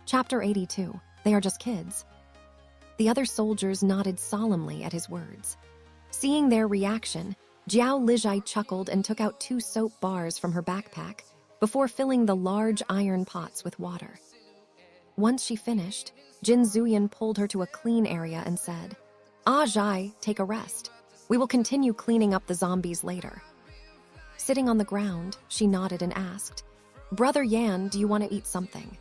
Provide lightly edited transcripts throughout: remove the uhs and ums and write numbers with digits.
Chapter 82. They are just kids. The other soldiers nodded solemnly at his words. Seeing their reaction, Jiao Lijai chuckled and took out 2 soap bars from her backpack before filling the large iron pots with water. Once she finished, Jin Zuyan pulled her to a clean area and said, Zhai, take a rest. We will continue cleaning up the zombies later. Sitting on the ground, she nodded and asked, Brother Yan, do you want to eat something?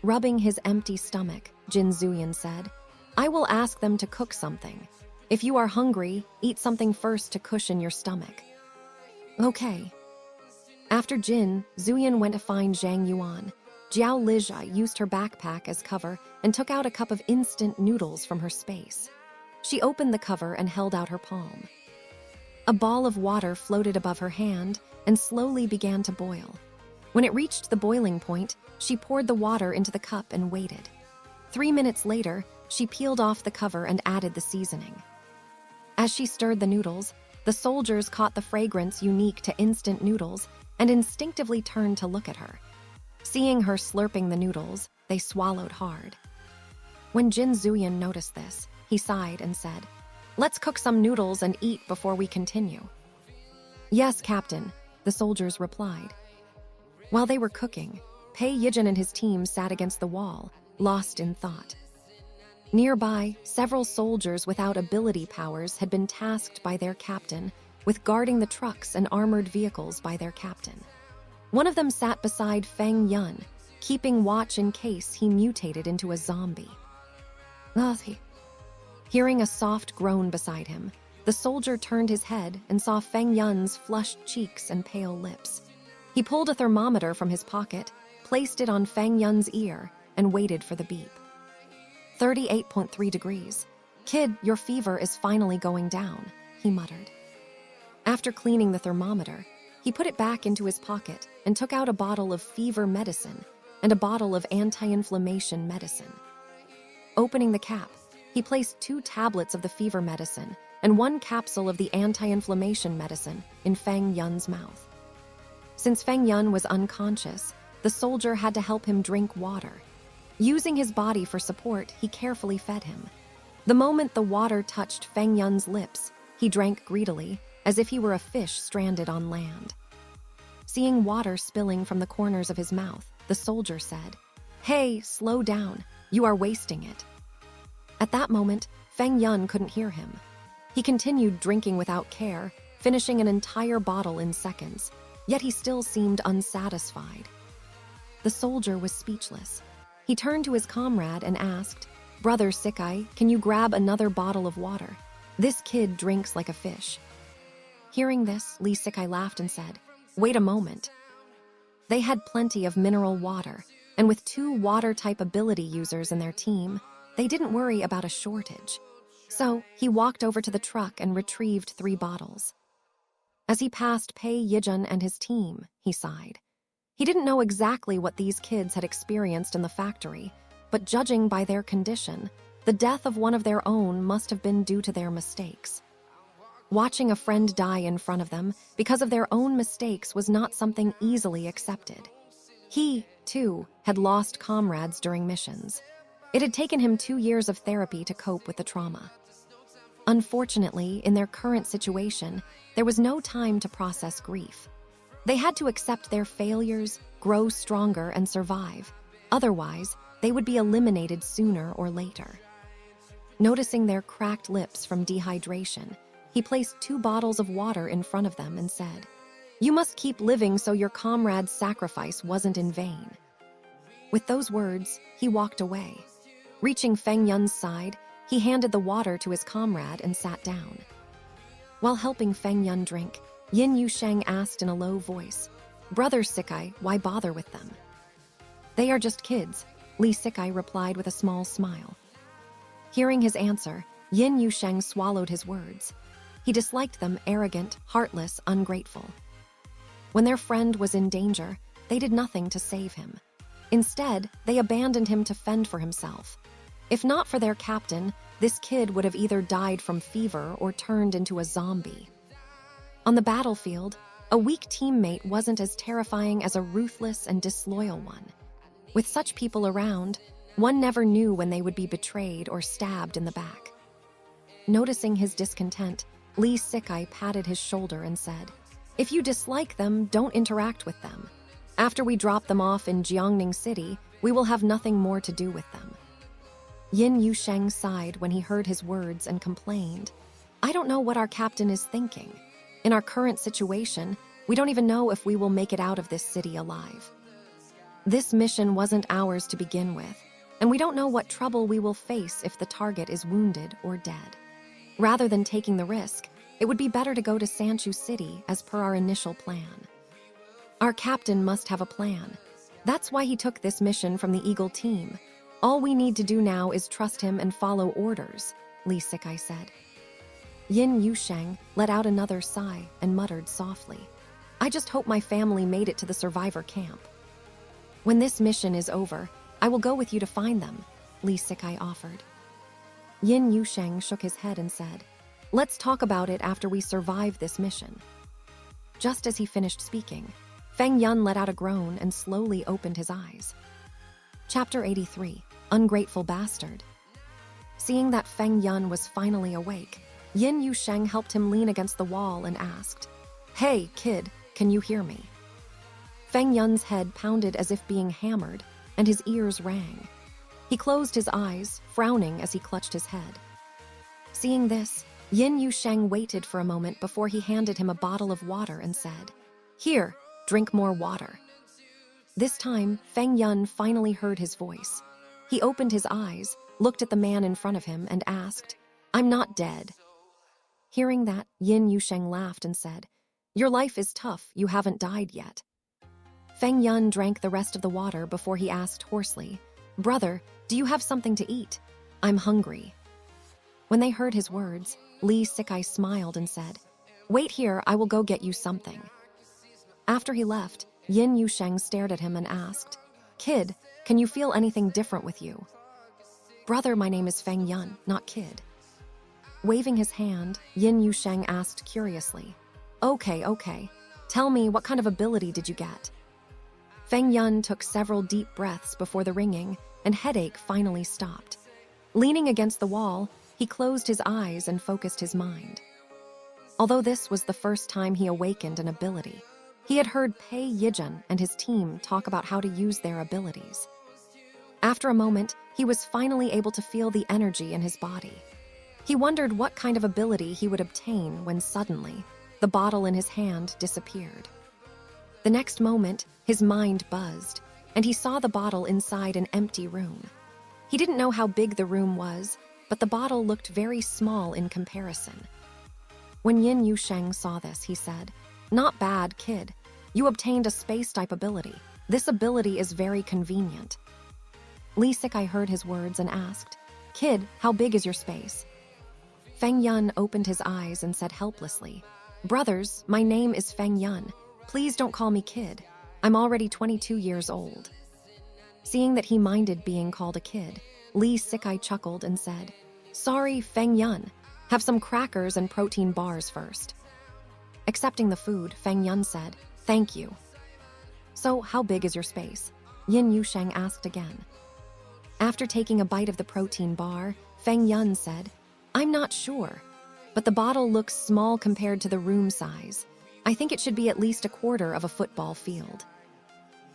Rubbing his empty stomach, Jin Zuyan said, I will ask them to cook something. If you are hungry, eat something first to cushion your stomach. Okay. After Jin, Zuyan went to find Zhang Yuan. Jiao Lijai used her backpack as cover and took out a cup of instant noodles from her space. She opened the cover and held out her palm. A ball of water floated above her hand and slowly began to boil. When it reached the boiling point, she poured the water into the cup and waited. 3 minutes later, she peeled off the cover and added the seasoning. As she stirred the noodles, the soldiers caught the fragrance unique to instant noodles and instinctively turned to look at her. Seeing her slurping the noodles, they swallowed hard. When Jin Zuyan noticed this, he sighed and said, Let's cook some noodles and eat before we continue. Yes, Captain, the soldiers replied. While they were cooking, Pei Yijin and his team sat against the wall, lost in thought. Nearby, several soldiers without ability powers had been tasked by their captain with guarding the trucks and armored vehicles by their captain. One of them sat beside Feng Yun, keeping watch in case he mutated into a zombie. Hearing a soft groan beside him, the soldier turned his head and saw Feng Yun's flushed cheeks and pale lips. He pulled a thermometer from his pocket, placed it on Feng Yun's ear, and waited for the beep. 38.3 degrees. Kid, your fever is finally going down, he muttered. After cleaning the thermometer, he put it back into his pocket and took out a bottle of fever medicine and a bottle of anti-inflammation medicine. Opening the cap, he placed 2 tablets of the fever medicine and 1 capsule of the anti-inflammation medicine in Feng Yun's mouth. Since Feng Yun was unconscious, the soldier had to help him drink water. Using his body for support, he carefully fed him. The moment the water touched Feng Yun's lips, he drank greedily, as if he were a fish stranded on land. Seeing water spilling from the corners of his mouth, the soldier said, Hey, slow down, you are wasting it. At that moment, Feng Yun couldn't hear him. He continued drinking without care, finishing an entire bottle in seconds, yet he still seemed unsatisfied. The soldier was speechless. He turned to his comrade and asked, Brother Sikai, can you grab another bottle of water? This kid drinks like a fish. Hearing this, Li Sikai laughed and said, Wait a moment. They had plenty of mineral water, and with 2 water-type ability users in their team, they didn't worry about a shortage. So he walked over to the truck and retrieved 3 bottles. As he passed Pei Yijin and his team, he sighed. He didn't know exactly what these kids had experienced in the factory, but judging by their condition, the death of one of their own must have been due to their mistakes. Watching a friend die in front of them because of their own mistakes was not something easily accepted. He, too, had lost comrades during missions. It had taken him 2 years of therapy to cope with the trauma. Unfortunately, in their current situation, there was no time to process grief. They had to accept their failures, grow stronger, and survive. Otherwise, they would be eliminated sooner or later. Noticing their cracked lips from dehydration, he placed 2 bottles of water in front of them and said, You must keep living so your comrade's sacrifice wasn't in vain. With those words, he walked away. Reaching Feng Yun's side, he handed the water to his comrade and sat down. While helping Feng Yun drink, Yin Yusheng asked in a low voice, Brother Sikai, why bother with them? They are just kids, Li Sikai replied with a small smile. Hearing his answer, Yin Yusheng swallowed his words. He disliked them arrogant, heartless, ungrateful. When their friend was in danger, they did nothing to save him. Instead, they abandoned him to fend for himself. If not for their captain, this kid would have either died from fever or turned into a zombie. On the battlefield, a weak teammate wasn't as terrifying as a ruthless and disloyal one. With such people around, one never knew when they would be betrayed or stabbed in the back. Noticing his discontent, Lee Sikai patted his shoulder and said, "If you dislike them, don't interact with them. After we drop them off in Jiangning City, we will have nothing more to do with them." Yin Yusheng sighed when he heard his words and complained, "I don't know what our captain is thinking. In our current situation, we don't even know if we will make it out of this city alive. This mission wasn't ours to begin with, and we don't know what trouble we will face if the target is wounded or dead. Rather than taking the risk, it would be better to go to Sanchu City as per our initial plan. Our captain must have a plan. That's why he took this mission from the Eagle team. All we need to do now is trust him and follow orders," Li Sikai said. Yin Yusheng let out another sigh and muttered softly, "I just hope my family made it to the survivor camp. When this mission is over, I will go with you to find them," Li Sikai offered. Yin Yusheng shook his head and said, "Let's talk about it after we survive this mission." Just as he finished speaking, Feng Yun let out a groan and slowly opened his eyes. Chapter 83, Ungrateful Bastard. Seeing that Feng Yun was finally awake, Yin Yusheng helped him lean against the wall and asked, "Hey, kid, can you hear me?" Feng Yun's head pounded as if being hammered, and his ears rang. He closed his eyes, frowning as he clutched his head. Seeing this, Yin Yusheng waited for a moment before he handed him a bottle of water and said, "Here, drink more water." This time, Feng Yun finally heard his voice. He opened his eyes, looked at the man in front of him, and asked, "I'm not dead." Hearing that, Yin Yusheng laughed and said, "Your life is tough, you haven't died yet." Feng Yun drank the rest of the water before he asked hoarsely, "Brother, do you have something to eat? I'm hungry." When they heard his words, Li Sikai smiled and said, "Wait here, I will go get you something." After he left, Yin Yusheng stared at him and asked, "Kid, can you feel anything different with you?" "Brother, my name is Feng Yun, not Kid." Waving his hand, Yin Yusheng asked curiously, Okay. Tell me, what kind of ability did you get?" Feng Yun took several deep breaths before the ringing, and headache finally stopped. Leaning against the wall, he closed his eyes and focused his mind. Although this was the first time he awakened an ability, he had heard Pei Yijun and his team talk about how to use their abilities. After a moment, he was finally able to feel the energy in his body. He wondered what kind of ability he would obtain when suddenly, the bottle in his hand disappeared. The next moment, his mind buzzed, and he saw the bottle inside an empty room. He didn't know how big the room was, but the bottle looked very small in comparison. When Yin Yusheng saw this, he said, "Not bad, kid. You obtained a space-type ability. This ability is very convenient." Li Sikai heard his words and asked, "Kid, how big is your space?" Feng Yun opened his eyes and said helplessly, "Brothers, my name is Feng Yun. Please don't call me kid. I'm already 22 years old." Seeing that he minded being called a kid, Li Sikai chuckled and said, "Sorry, Feng Yun. Have some crackers and protein bars first." Accepting the food, Feng Yun said, "Thank you." "So, how big is your space?" Yin Yusheng asked again. After taking a bite of the protein bar, Feng Yun said, "I'm not sure, but the bottle looks small compared to the room size. I think it should be at least a quarter of a football field."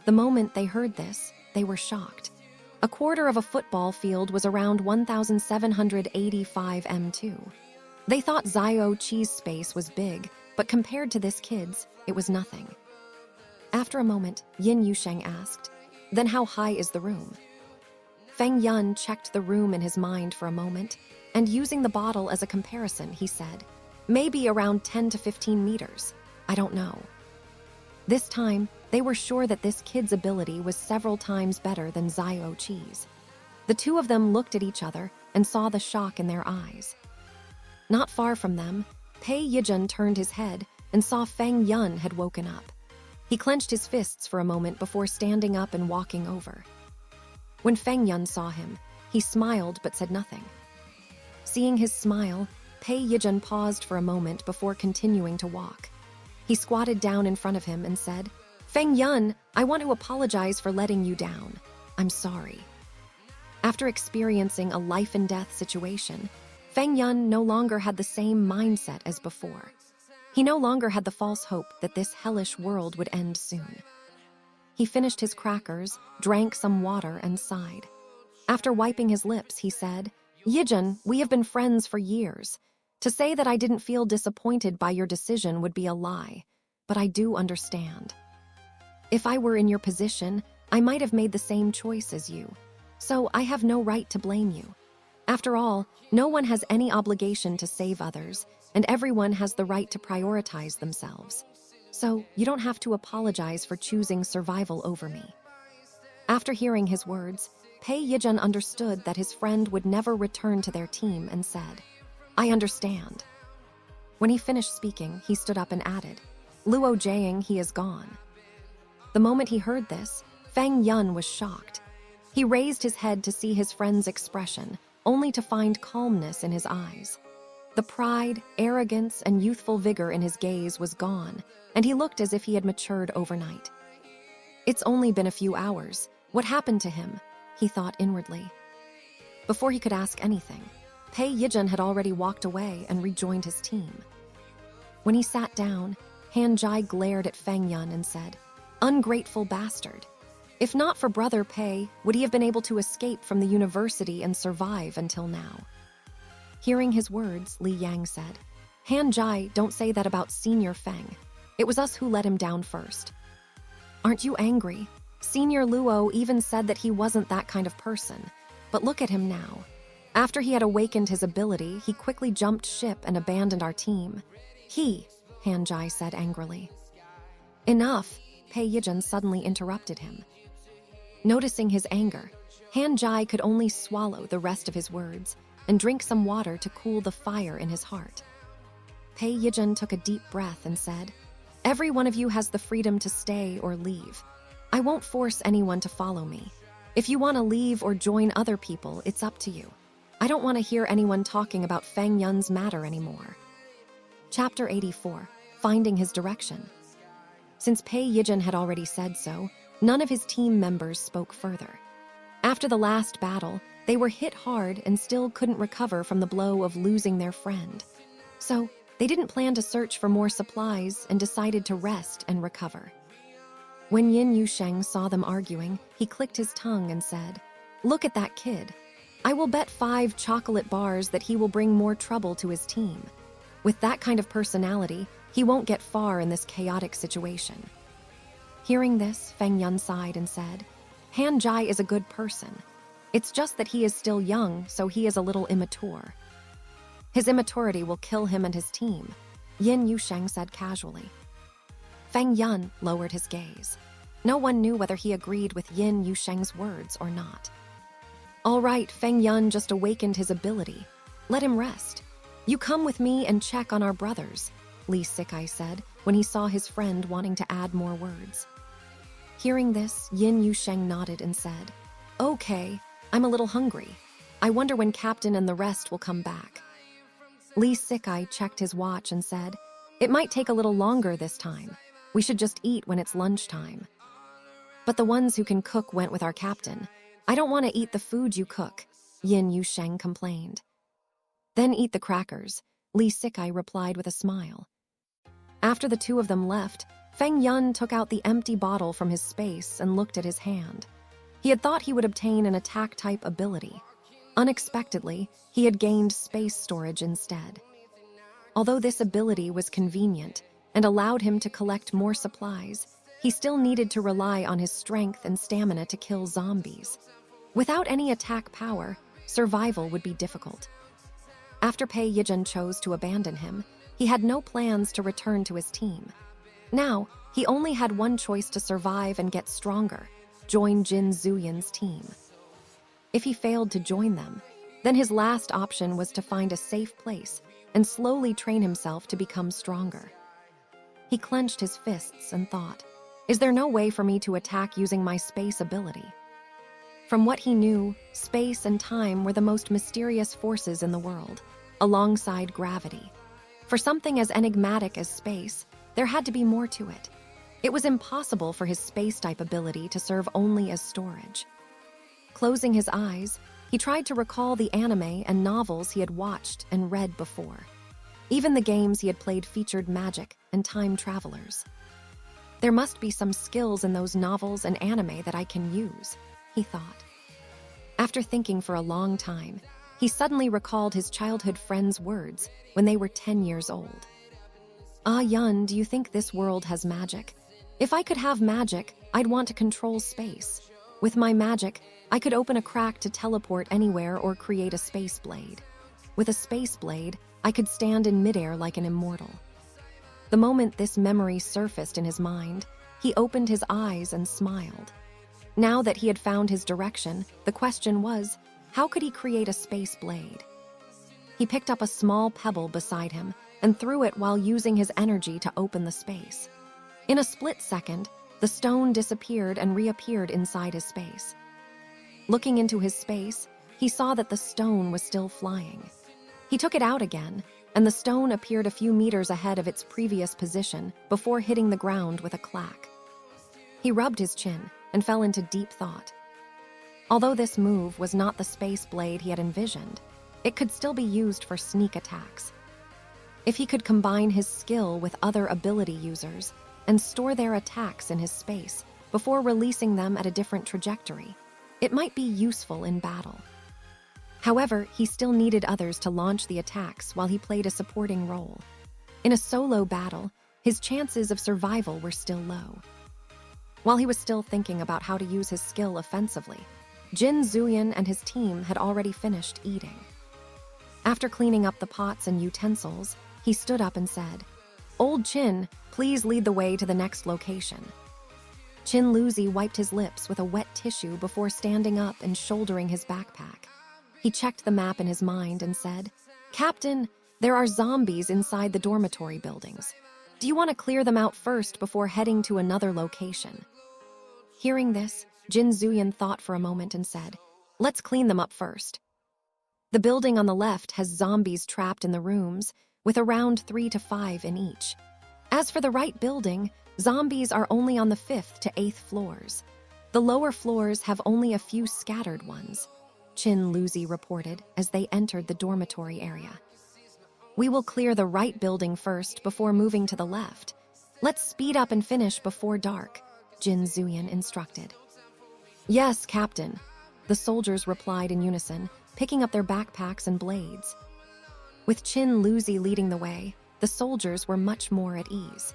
The moment they heard this, they were shocked. A quarter of a football field was around 1,785 m2. They thought Zio Chi's space was big, but compared to this kid's, it was nothing. After a moment, Yin Yusheng asked, "Then how high is the room?" Feng Yun checked the room in his mind for a moment, and using the bottle as a comparison, he said, "Maybe around 10 to 15 meters. I don't know." This time, they were sure that this kid's ability was several times better than Zio Chi's. The two of them looked at each other and saw the shock in their eyes. Not far from them, Pei Yijun turned his head and saw Feng Yun had woken up. He clenched his fists for a moment before standing up and walking over. When Feng Yun saw him, he smiled but said nothing. Seeing his smile, Pei Yijun paused for a moment before continuing to walk. He squatted down in front of him and said, "Feng Yun, I want to apologize for letting you down. I'm sorry." After experiencing a life-and-death situation, Feng Yun no longer had the same mindset as before. He no longer had the false hope that this hellish world would end soon. He finished his crackers, drank some water, and sighed. After wiping his lips, he said, "Yijun, we have been friends for years. To say that I didn't feel disappointed by your decision would be a lie, but I do understand. If I were in your position, I might have made the same choice as you, so I have no right to blame you. After all, no one has any obligation to save others, and everyone has the right to prioritize themselves. So you don't have to apologize for choosing survival over me." After hearing his words, Pei Yijun understood that his friend would never return to their team and said, "I understand." When he finished speaking, he stood up and added, "Luo Jiang, he is gone." The moment he heard this, Feng Yun was shocked. He raised his head to see his friend's expression, only to find calmness in his eyes. The pride, arrogance, and youthful vigor in his gaze was gone, and he looked as if he had matured overnight. "It's only been a few hours. What happened to him?" he thought inwardly. Before he could ask anything, Pei Yijun had already walked away and rejoined his team. When he sat down, Han Jai glared at Feng Yun and said, "Ungrateful bastard. If not for Brother Pei, would he have been able to escape from the university and survive until now?" Hearing his words, Li Yang said, "Han Jai, don't say that about Senior Feng. It was us who let him down first." "Aren't you angry? Senior Luo even said that he wasn't that kind of person. But look at him now. After he had awakened his ability, he quickly jumped ship and abandoned our team." Han Jai said angrily. "Enough," Pei Yijun suddenly interrupted him. Noticing his anger, Han Jai could only swallow the rest of his words and drink some water to cool the fire in his heart. Pei Yijun took a deep breath and said, "Every one of you has the freedom to stay or leave. I won't force anyone to follow me. If you want to leave or join other people, it's up to you. I don't want to hear anyone talking about Feng Yun's matter anymore." Chapter 84, Finding His Direction. Since Pei Yijun had already said so, none of his team members spoke further. After the last battle, they were hit hard and still couldn't recover from the blow of losing their friend. So, they didn't plan to search for more supplies and decided to rest and recover. When Yin Yusheng saw them arguing, he clicked his tongue and said, "Look at that kid. I will bet 5 chocolate bars that he will bring more trouble to his team. With that kind of personality, he won't get far in this chaotic situation." Hearing this, Feng Yun sighed and said, "Han Jai is a good person. It's just that he is still young, so he is a little immature. His immaturity will kill him and his team," Yin Yusheng said casually. Feng Yun lowered his gaze. No one knew whether he agreed with Yin Yusheng's words or not. "All right, Feng Yun just awakened his ability. Let him rest. You come with me and check on our brothers," Li Sikai said when he saw his friend wanting to add more words. Hearing this, Yin Yusheng nodded and said, "Okay, I'm a little hungry. I wonder when Captain and the rest will come back." Li Sikai checked his watch and said, "It might take a little longer this time. We should just eat when it's lunchtime." "But the ones who can cook went with our captain. I don't want to eat the food you cook," Yin Yusheng complained. "Then eat the crackers," Li Sikai replied with a smile. After the two of them left, Feng Yun took out the empty bottle from his space and looked at his hand. He had thought he would obtain an attack-type ability. Unexpectedly, he had gained space storage instead. Although this ability was convenient and allowed him to collect more supplies, he still needed to rely on his strength and stamina to kill zombies. Without any attack power, survival would be difficult. After Pei Yijun chose to abandon him, he had no plans to return to his team. Now, he only had one choice to survive and get stronger: join Jin Zuyan's team. If he failed to join them, then his last option was to find a safe place and slowly train himself to become stronger. He clenched his fists and thought, "Is there no way for me to attack using my space ability?" From what he knew, space and time were the most mysterious forces in the world, alongside gravity. For something as enigmatic as space, there had to be more to it. It was impossible for his space-type ability to serve only as storage. Closing his eyes, he tried to recall the anime and novels he had watched and read before. Even the games he had played featured magic and time travelers. There must be some skills in those novels and anime that I can use, he thought. After thinking for a long time, he suddenly recalled his childhood friend's words when they were 10 years old. "Ah, Yun, do you think this world has magic? If I could have magic, I'd want to control space. With my magic, I could open a crack to teleport anywhere or create a space blade. With a space blade, I could stand in midair like an immortal." The moment this memory surfaced in his mind, he opened his eyes and smiled. Now that he had found his direction, the question was, how could he create a space blade? He picked up a small pebble beside him and threw it while using his energy to open the space. In a split second, the stone disappeared and reappeared inside his space. Looking into his space, he saw that the stone was still flying. He took it out again, and the stone appeared a few meters ahead of its previous position before hitting the ground with a clack. He rubbed his chin and fell into deep thought. Although this move was not the space blade he had envisioned, it could still be used for sneak attacks. If he could combine his skill with other ability users and store their attacks in his space before releasing them at a different trajectory, it might be useful in battle. However, he still needed others to launch the attacks while he played a supporting role. In a solo battle, his chances of survival were still low. While he was still thinking about how to use his skill offensively, Jin Zuyan and his team had already finished eating. After cleaning up the pots and utensils, he stood up and said, "Old Chin, please lead the way to the next location." Chin Luzi wiped his lips with a wet tissue before standing up and shouldering his backpack. He checked the map in his mind and said, "Captain, there are zombies inside the dormitory buildings. Do you want to clear them out first before heading to another location?" Hearing this, Jin Zuyan thought for a moment and said, "Let's clean them up first." The building on the left has zombies trapped in the rooms, with around 3 to 5 in each. As for the right building, zombies are only on the 5th to 8th floors. The lower floors have only a few scattered ones, Chin Luzi reported as they entered the dormitory area. "We will clear the right building first before moving to the left. Let's speed up and finish before dark," Jin Zuyan instructed. "Yes, Captain," the soldiers replied in unison, picking up their backpacks and blades. With Chin Luzi leading the way, the soldiers were much more at ease.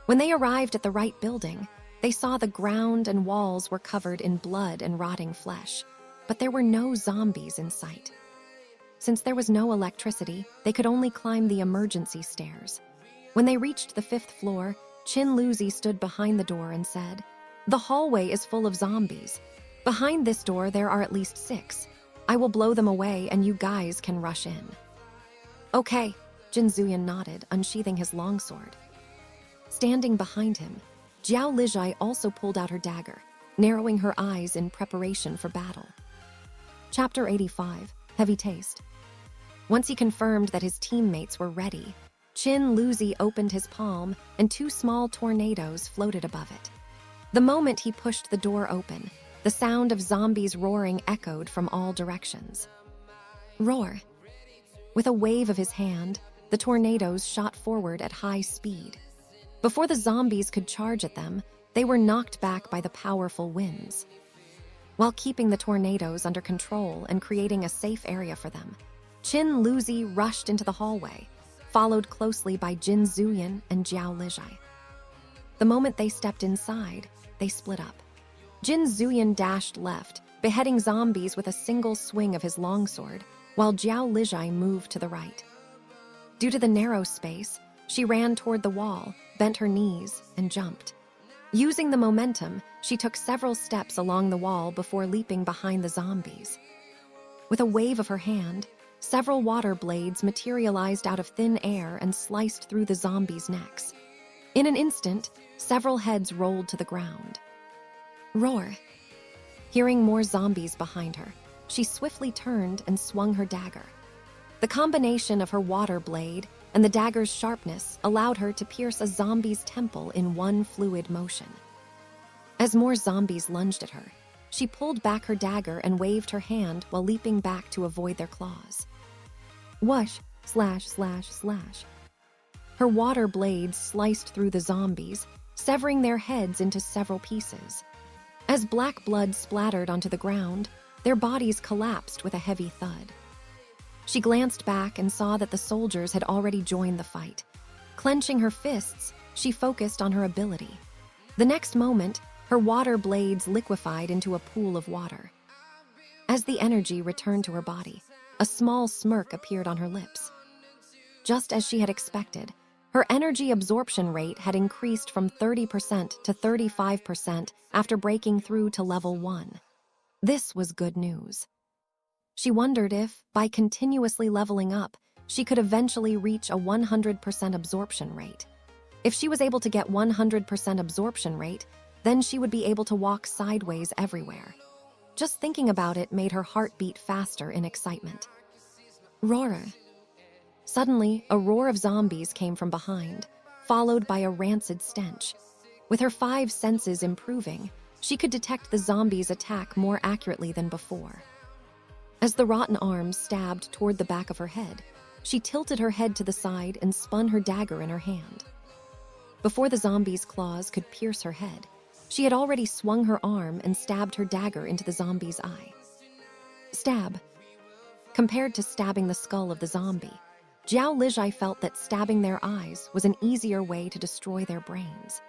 When they arrived at the right building, they saw the ground and walls were covered in blood and rotting flesh, but there were no zombies in sight. Since there was no electricity, they could only climb the emergency stairs. When they reached the 5th floor, Chin Luzi stood behind the door and said, "The hallway is full of zombies. Behind this door there are at least 6. I will blow them away and you guys can rush in." "Okay," Jin Zuyan nodded, unsheathing his longsword. Standing behind him, Jiao Lijai also pulled out her dagger, narrowing her eyes in preparation for battle. Chapter 85, Heavy Taste. Once he confirmed that his teammates were ready, Chin Luzi opened his palm and 2 small tornadoes floated above it. The moment he pushed the door open, the sound of zombies roaring echoed from all directions. Roar! With a wave of his hand, the tornadoes shot forward at high speed. Before the zombies could charge at them, they were knocked back by the powerful winds. While keeping the tornadoes under control and creating a safe area for them, Chin Luzi rushed into the hallway, followed closely by Jin Zuyan and Jiao Lijai. The moment they stepped inside, they split up. Jin Zuyan dashed left, beheading zombies with a single swing of his longsword, while Jiao Lijai moved to the right. Due to the narrow space, she ran toward the wall, bent her knees, and jumped. Using the momentum, she took several steps along the wall before leaping behind the zombies. With a wave of her hand, several water blades materialized out of thin air and sliced through the zombies' necks. In an instant, several heads rolled to the ground. Roar! Hearing more zombies behind her, she swiftly turned and swung her dagger. The combination of her water blade and the dagger's sharpness allowed her to pierce a zombie's temple in one fluid motion. As more zombies lunged at her, She pulled back her dagger and waved her hand while leaping back to avoid their claws. Whoosh, slash, slash, slash. Her water blades sliced through the zombies, severing their heads into several pieces. As black blood splattered onto the ground, their bodies collapsed with a heavy thud. She glanced back and saw that the soldiers had already joined the fight. Clenching her fists, she focused on her ability. The next moment, her water blades liquefied into a pool of water. As the energy returned to her body, a small smirk appeared on her lips. Just as she had expected, her energy absorption rate had increased from 30% to 35% after breaking through to level 1. This was good news. She wondered if, by continuously leveling up, she could eventually reach a 100% absorption rate. If she was able to get 100% absorption rate, then she would be able to walk sideways everywhere. Just thinking about it made her heart beat faster in excitement. Roar! Suddenly, a roar of zombies came from behind, followed by a rancid stench. With her 5 senses improving, she could detect the zombies' attack more accurately than before. As the rotten arms stabbed toward the back of her head, she tilted her head to the side and spun her dagger in her hand. Before the zombies' claws could pierce her head, she had already swung her arm and stabbed her dagger into the zombie's eye. Stab. Compared to stabbing the skull of the zombie, Zhao Lijai felt that stabbing their eyes was an easier way to destroy their brains.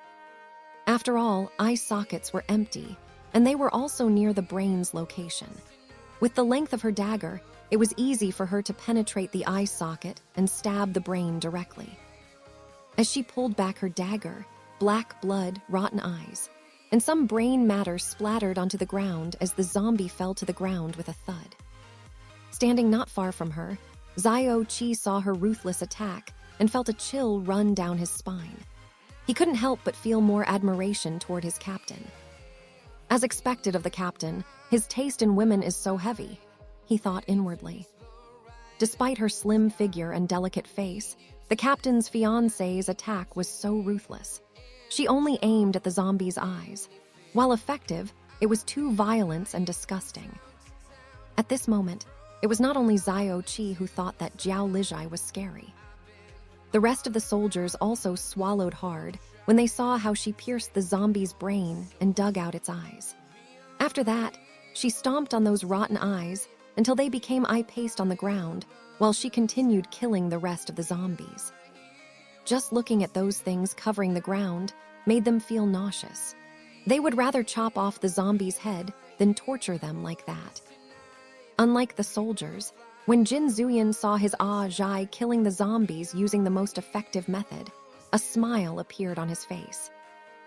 After all, eye sockets were empty, and they were also near the brain's location. With the length of her dagger, it was easy for her to penetrate the eye socket and stab the brain directly. As she pulled back her dagger, black blood, rotten eyes, and some brain matter splattered onto the ground as the zombie fell to the ground with a thud. Standing not far from her, Xiao Qi saw her ruthless attack and felt a chill run down his spine. He couldn't help but feel more admiration toward his captain. As expected of the captain, his taste in women is so heavy, he thought inwardly. Despite her slim figure and delicate face, the captain's fiancée's attack was so ruthless. She only aimed at the zombie's eyes. While effective, it was too violent and disgusting. At this moment, it was not only Xiao Qi who thought that Zhao Lijai was scary. The rest of the soldiers also swallowed hard when they saw how she pierced the zombie's brain and dug out its eyes. After that, she stomped on those rotten eyes until they became eye paste on the ground while she continued killing the rest of the zombies. Just looking at those things covering the ground made them feel nauseous. They would rather chop off the zombie's head than torture them like that. Unlike the soldiers, when Jin Zuyan saw his Aitg killing the zombies using the most effective method, a smile appeared on his face.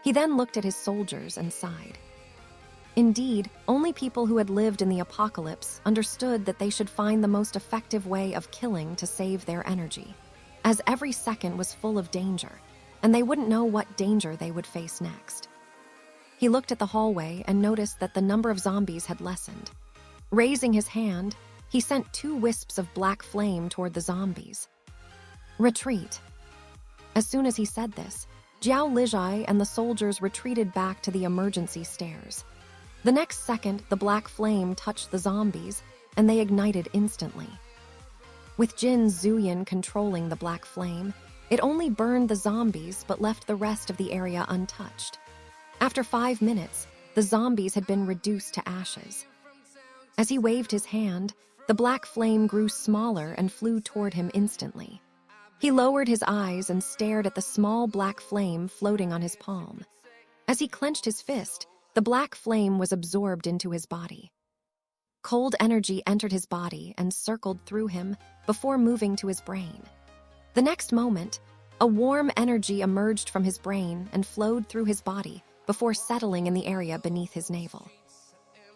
He then looked at his soldiers and sighed. Indeed, only people who had lived in the apocalypse understood that they should find the most effective way of killing to save their energy, as every second was full of danger, and they wouldn't know what danger they would face next. He looked at the hallway and noticed that the number of zombies had lessened. Raising his hand, he sent 2 wisps of black flame toward the zombies. Retreat. As soon as he said this, Zhao Lijai and the soldiers retreated back to the emergency stairs. The next second, the black flame touched the zombies, and they ignited instantly. With Jin Zuyan controlling the black flame, it only burned the zombies but left the rest of the area untouched. After 5 minutes, the zombies had been reduced to ashes. As he waved his hand, the black flame grew smaller and flew toward him instantly. He lowered his eyes and stared at the small black flame floating on his palm. As he clenched his fist, the black flame was absorbed into his body. Cold energy entered his body and circled through him before moving to his brain. The next moment, a warm energy emerged from his brain and flowed through his body before settling in the area beneath his navel.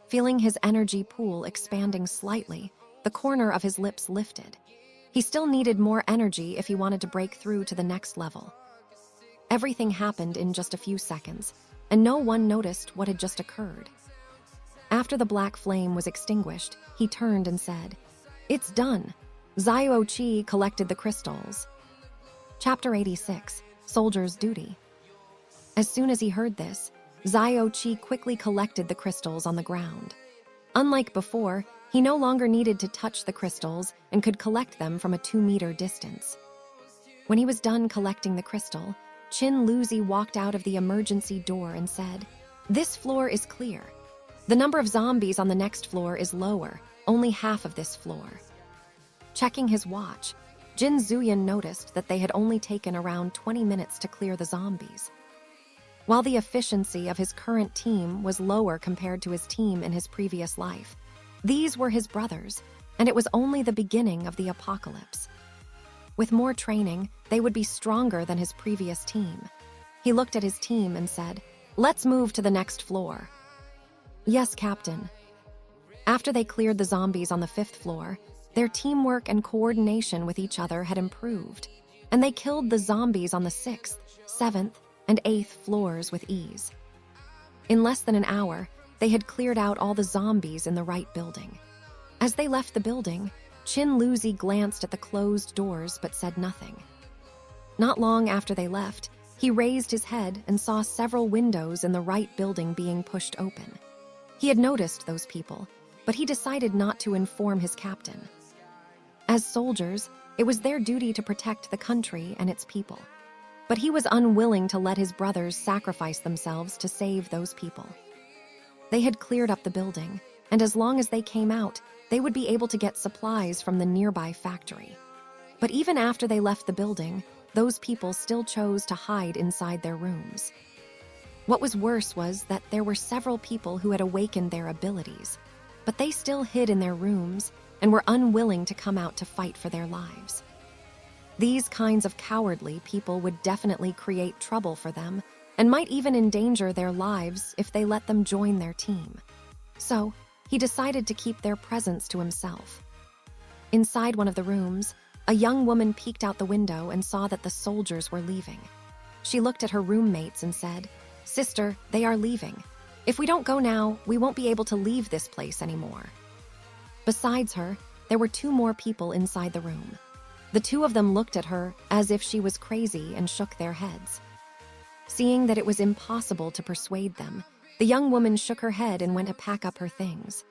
Feeling his energy pool expanding slightly, the corner of his lips lifted. He still needed more energy if he wanted to break through to the next level. Everything happened in just a few seconds, and no one noticed what had just occurred. After the black flame was extinguished, he turned and said, "It's done. Xiao Qi collected the crystals." Chapter 86, Soldier's Duty. As soon as he heard this, Xiao Qi quickly collected the crystals on the ground. Unlike before, he no longer needed to touch the crystals and could collect them from a 2-meter distance. When he was done collecting the crystal, Qin Luzi walked out of the emergency door and said, "This floor is clear. The number of zombies on the next floor is lower, only half of this floor." Checking his watch, Jin Zuyan noticed that they had only taken around 20 minutes to clear the zombies. While the efficiency of his current team was lower compared to his team in his previous life, these were his brothers, and it was only the beginning of the apocalypse. With more training, they would be stronger than his previous team. He looked at his team and said, "Let's move to the next floor." "Yes, Captain." After they cleared the zombies on the 5th floor, their teamwork and coordination with each other had improved, and they killed the zombies on the 6th, 7th, and 8th floors with ease. In less than an hour, they had cleared out all the zombies in the right building. As they left the building, Qin Luzi glanced at the closed doors but said nothing. Not long after they left, he raised his head and saw several windows in the right building being pushed open. He had noticed those people, but he decided not to inform his captain. As soldiers, it was their duty to protect the country and its people. But he was unwilling to let his brothers sacrifice themselves to save those people. They had cleared up the building, and as long as they came out, they would be able to get supplies from the nearby factory. But even after they left the building, those people still chose to hide inside their rooms. What was worse was that there were several people who had awakened their abilities, but they still hid in their rooms and were unwilling to come out to fight for their lives. These kinds of cowardly people would definitely create trouble for them and might even endanger their lives if they let them join their team. So, he decided to keep their presence to himself. Inside one of the rooms, a young woman peeked out the window and saw that the soldiers were leaving. She looked at her roommates and said, "Sister, they are leaving. If we don't go now, we won't be able to leave this place anymore." Besides her, there were 2 more people inside the room. The 2 of them looked at her as if she was crazy and shook their heads. Seeing that it was impossible to persuade them, the young woman shook her head and went to pack up her things.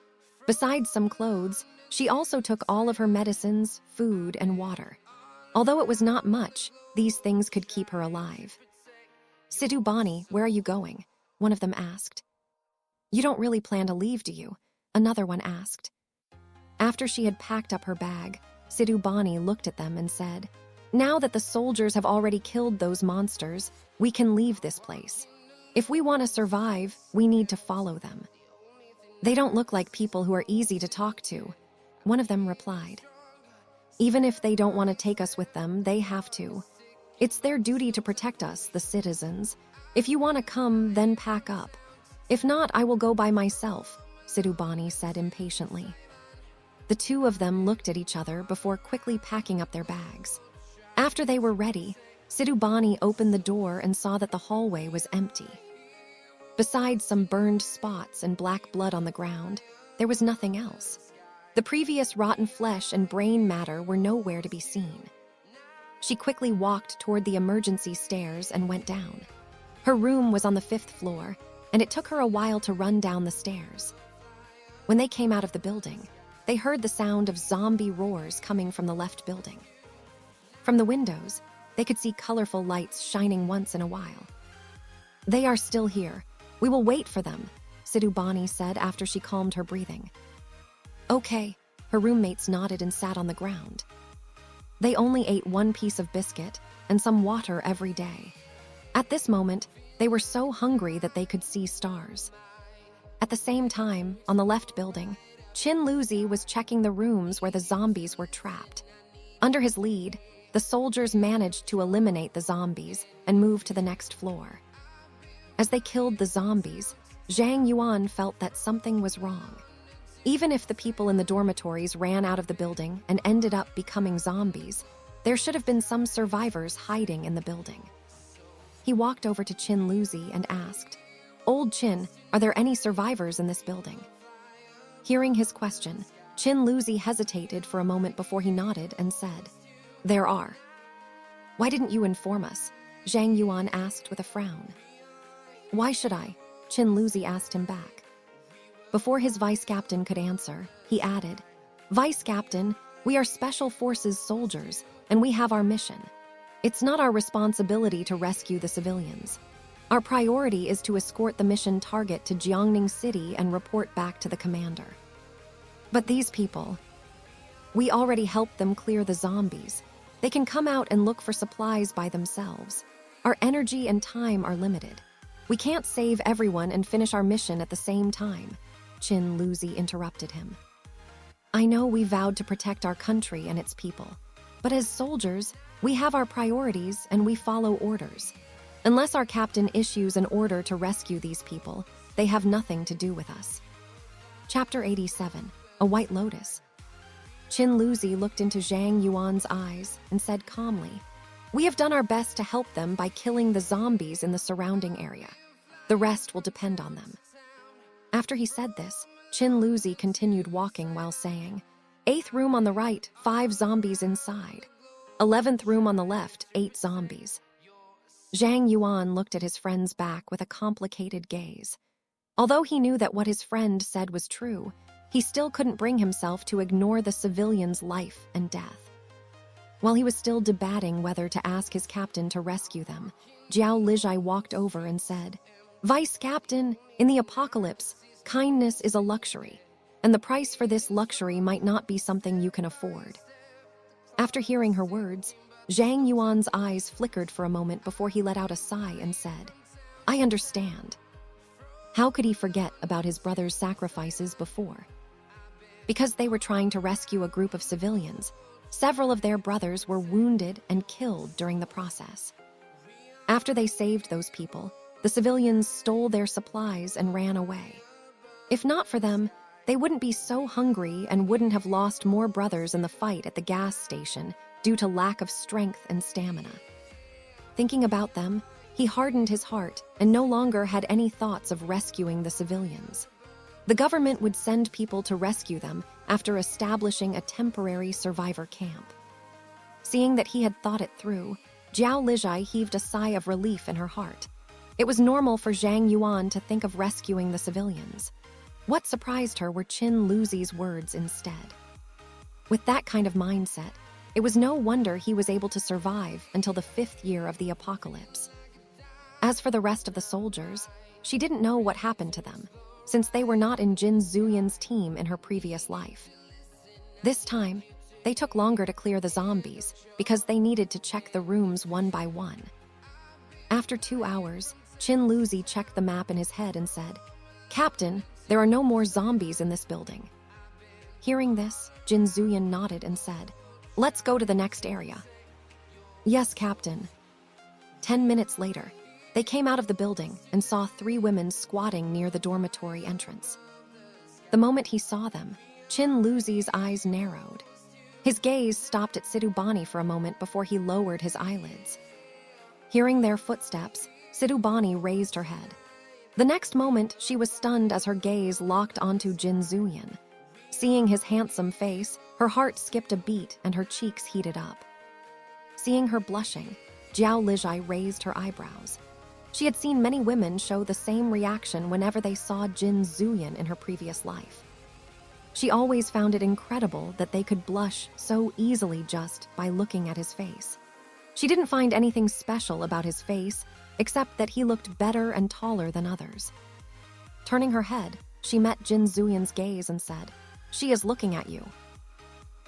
Besides some clothes, she also took all of her medicines, food, and water. Although it was not much, these things could keep her alive. "Sidhu Bani, where are you going?" one of them asked. "You don't really plan to leave, do you?" another one asked. After she had packed up her bag, Sidhu Bani looked at them and said, "Now that the soldiers have already killed those monsters, we can leave this place. If we want to survive, we need to follow them." "They don't look like people who are easy to talk to," one of them replied. "Even if they don't want to take us with them, they have to. It's their duty to protect us, the citizens. If you want to come, then pack up. If not, I will go by myself," Sidhu Bani said impatiently. The 2 of them looked at each other before quickly packing up their bags. After they were ready, Sidhu Bani opened the door and saw that the hallway was empty. Besides some burned spots and black blood on the ground, there was nothing else. The previous rotten flesh and brain matter were nowhere to be seen. She quickly walked toward the emergency stairs and went down. Her room was on the 5th floor, and it took her a while to run down the stairs. When they came out of the building, they heard the sound of zombie roars coming from the left building. From the windows, they could see colorful lights shining once in a while. "They are still here. We will wait for them," Sidhu Bani said after she calmed her breathing. "Okay," her roommates nodded and sat on the ground. They only ate 1 piece of biscuit and some water every day. At this moment, they were so hungry that they could see stars. At the same time, on the left building, Qin Luzi was checking the rooms where the zombies were trapped. Under his lead, the soldiers managed to eliminate the zombies and move to the next floor. As they killed the zombies, Zhang Yuan felt that something was wrong. Even if the people in the dormitories ran out of the building and ended up becoming zombies, there should have been some survivors hiding in the building. He walked over to Qin Luzi and asked, "Old Qin, are there any survivors in this building?" Hearing his question, Qin Luzi hesitated for a moment before he nodded and said, "There are." "Why didn't you inform us?" Zhang Yuan asked with a frown. "Why should I? Chin Luzi asked him back. Before his vice captain could answer, he added, "Vice Captain, we are Special Forces soldiers, and we have our mission. It's not our responsibility to rescue the civilians. Our priority is to escort the mission target to Jiangning City and report back to the commander. But these people, we already helped them clear the zombies. They can come out and look for supplies by themselves. Our energy and time are limited. We can't save everyone and finish our mission at the same time," Chin Luzi interrupted him. "I know we vowed to protect our country and its people, but as soldiers, we have our priorities and we follow orders. Unless our captain issues an order to rescue these people, they have nothing to do with us." Chapter 87, A White Lotus. Chin Luzi looked into Zhang Yuan's eyes and said calmly, "We have done our best to help them by killing the zombies in the surrounding area. The rest will depend on them." After he said this, Chin Luzi continued walking while saying, "8th room on the right, 5 zombies inside. 11th room on the left, 8 zombies." Zhang Yuan looked at his friend's back with a complicated gaze. Although he knew that what his friend said was true, he still couldn't bring himself to ignore the civilian's life and death. While he was still debating whether to ask his captain to rescue them, Jiao Lijai walked over and said, "Vice Captain, in the apocalypse, kindness is a luxury, and the price for this luxury might not be something you can afford." After hearing her words, Zhang Yuan's eyes flickered for a moment before he let out a sigh and said, "I understand." How could he forget about his brother's sacrifices before? Because they were trying to rescue a group of civilians, several of their brothers were wounded and killed during the process. After they saved those people, the civilians stole their supplies and ran away. If not for them, they wouldn't be so hungry and wouldn't have lost more brothers in the fight at the gas station due to lack of strength and stamina. Thinking about them, he hardened his heart and no longer had any thoughts of rescuing the civilians. The government would send people to rescue them after establishing a temporary survivor camp. Seeing that he had thought it through, Jiao Lijai heaved a sigh of relief in her heart. It was normal for Zhang Yuan to think of rescuing the civilians. What surprised her were Chin Luzi's words instead. With that kind of mindset, it was no wonder he was able to survive until the 5th year of the apocalypse. As for the rest of the soldiers, she didn't know what happened to them, since they were not in Jin Zuyan's team in her previous life. This time, they took longer to clear the zombies because they needed to check the rooms one by one. After 2 hours, Chin Luzi checked the map in his head and said, "Captain, there are no more zombies in this building." Hearing this, Jin Zuyan nodded and said, "Let's go to the next area." "Yes, Captain." 10 minutes later, they came out of the building and saw 3 women squatting near the dormitory entrance. The moment he saw them, Chin Luzi's eyes narrowed. His gaze stopped at Sidubani for a moment before he lowered his eyelids. Hearing their footsteps, Sidubani raised her head. The next moment, she was stunned as her gaze locked onto Jin Zuyan. Seeing his handsome face, her heart skipped a beat and her cheeks heated up. Seeing her blushing, Jiao Lijai raised her eyebrows. She had seen many women show the same reaction whenever they saw Jin Zuyan in her previous life. She always found it incredible that they could blush so easily just by looking at his face. She didn't find anything special about his face, except that he looked better and taller than others. Turning her head, she met Jin Zuyan's gaze and said, "She is looking at you."